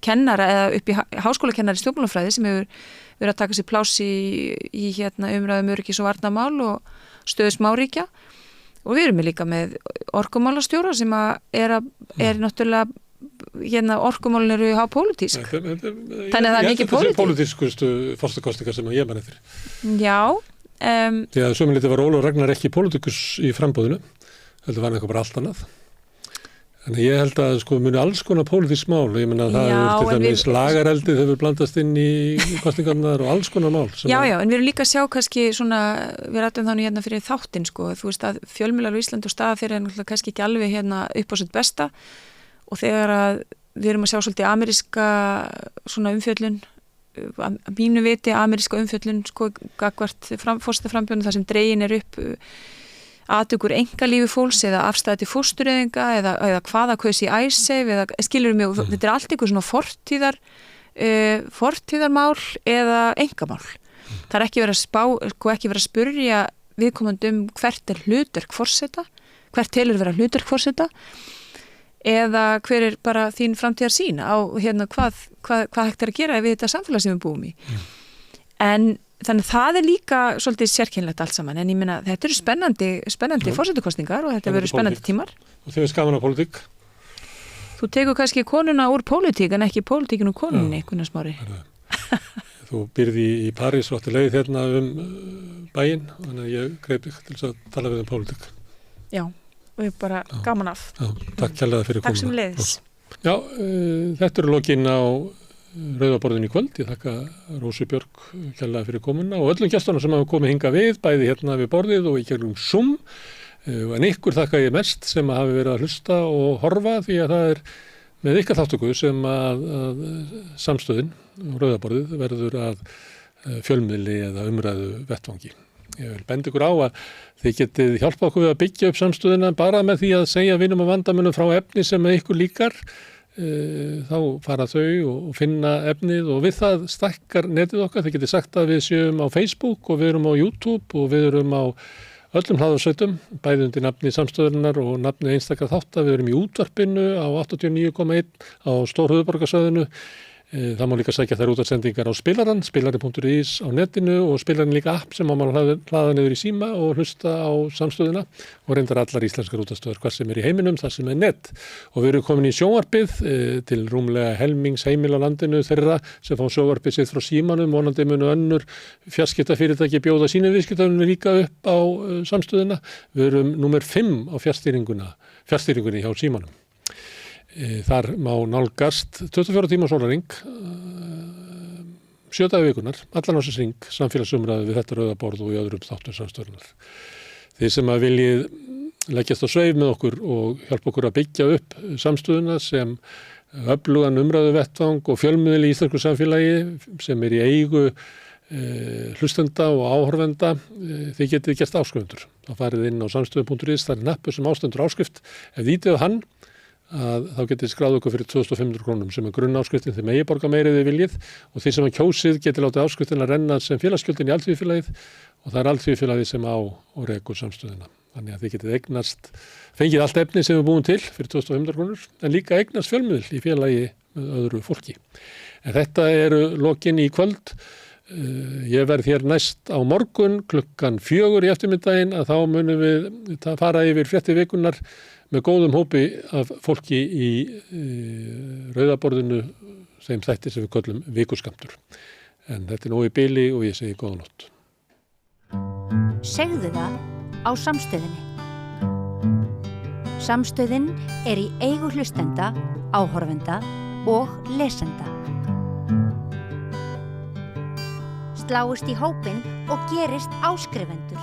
S2: kennara eða upp í háskólakennari stjórnmálafræði sem hefur verið að taka sér pláss í umræðum öryggis og varnarmál og stöðu smáríkja og við erum líka með orkumálastjóra sem er náttúrulega orkumálin eru hápólitísk. Þannig að það er mikið pólitísk. Þetta er pólitískustu forsetakosningar sem ég man eftir. Já. Því að sömuleyti var Ólafur Ragnar ekki pólitíkus í frambúðinu, heldur var eitthvað bara allt annað. Þannig ég held að muni alls konar pólitísk mál, ég meina það er til dæmis lagareldið hefur blandast inn í kosningarnar og alls konar mál. Já, en við erum líka að sjá kannski svona, við rættum þannig hérna fyrir þáttinn þú veist að fjölmiðlar á Íslandi og staða þeirra er náttúrulega kannski ekki alveg upp á sitt besta og þegar að
S3: við erum að sjá svolítið ameríska svona umfjöllun, að mínu viti ameríska umfjöllun sko gagvart forsetaframbjóðinu þar sem dregin upp aðtökur engalífi fólks eða afstæði til fóstureyðinga eða hvaða kaus í IceSave eða skilur mig, þetta allt eitthvað svona fortíðarmál eða engamál. Það ekki verið að spurja viðkomandi hvert hlutverk forseta, hvert telur vera hlutverk forseta eða hver bara þín framtíðarsýn á hvað hægt að gera við þetta samfélag sem við búum í. En þannig það líka svolítið sérkennilegt allt saman, en ég meina þetta eru spennandi forsetakosningar og þetta verður spennandi tímar.
S2: Og þið er skaman á pólitík?
S3: Þú tekur kannski konuna úr pólitík en ekki pólitíkin úr konunni, Gunnar Smári.
S2: Þú býrði í París og átti leið hérna bæinn, þannig að ég greip þig til þess að tala við pólitík.
S3: Já, og ég bara gaman af.
S2: Já, takk kærlega fyrir komuna.
S3: Takk sem leiðis.
S2: Já, þetta eru lokin á Rauðaborðinu í kvöld. Ég þakka Rósu Björk kærlega fyrir komuna og öllum gestunum sem hafa komið hingað við, bæði hérna við borðið og í gegnum Zoom. En ykkur þakka ég mest sem hafi verið að hlusta og horfa því að það er með ykkar þáttöku sem að samstöðin Rauðaborðið verður að fjölmiðli eða umræðu vettvangi. Ég vil benda ykkur á að þið getið hjálpa okkur við að byggja upp samstöðina bara með því að segja vinum og vandamunum frá efni sem ykkur líkar. Þá fara þau og finna efnið og við það stækkar netið okkar. Þið getið sagt að við séum á Facebook og við erum á YouTube og við erum á öllum hlaðarsveitum, bæði undir nafni samstöðurinnar og nafni einstakra þátta. Við erum í útvarpinu á 89,1 á Stórhöfuðborgarsvæðinu. Það má líka sækja þær útvarpssendingar á spilarann, spilari.is á netinu og spilarin líka app sem má hlaða niður í síma og hlusta á samstöðuna og reyndar allar íslenskar útvarpsstöðvar hvað sem er í heiminum, það sem er net. Og við erum komin í sjónvarpið til rúmlega helmings heimil á landinu þeirra sem fá sjónvarpið sitt frá símanum, vonandi munu önnur fjarskiptafyrirtæki bjóða sínum viðskiptavinum líka upp á samstöðuna. Við erum númer 5 á fjarstýringunni hjá símanum. Þar má nálgast 24 tíma sólarhring, 7 daga vikunar, allan ásins hring, samfélagsumræðu við þetta Rauðaborð og í öðrum þáttum samstöðunar. Þið sem að viljið leggjast á sveif með okkur og hjálpa okkur að byggja upp samstöðuna sem öflugan umræðu vettvang og fjölmiðli í íslensku samfélagi sem er í eigu hlustenda og áhorfenda, þið getið gert áskrifundur. Þá farið inn á samstöðu.is, það er nappur sem ástendur áskrift. Ef þýtið hann að þá getið skráð okkur fyrir 2.500 krónum sem er grunnáskriftin þegar megi borga meirið þið viljið og því sem að kjósið getið látið áskriftin að renna sem félagsgjöldin í Alþýðufélagið og það er Alþýðufélagið sem á og rekur samstöðuna. Þannig að þið getið eignast, fengið allt efni sem við búum til fyrir 2.500 krónur en líka eignast fjölmiðl í félagi með öðru fólki. En þetta eru lokin í kvöld. Ég verð hér næst á morgun klukkan 4 í eftirmiddaginn að þá munum við fara yfir fréttir vikunnar með góðum hópi af fólki í Rauðaborðinu þeim þættir sem við köllum vikuskammtur. En þetta er nóg í bili og ég segi góða nótt.
S1: Segðu það á samstöðinni. Samstöðin er í eigu hlustenda, áhorfenda og lesenda. Sláist í hópinn og gerist áskrifendur.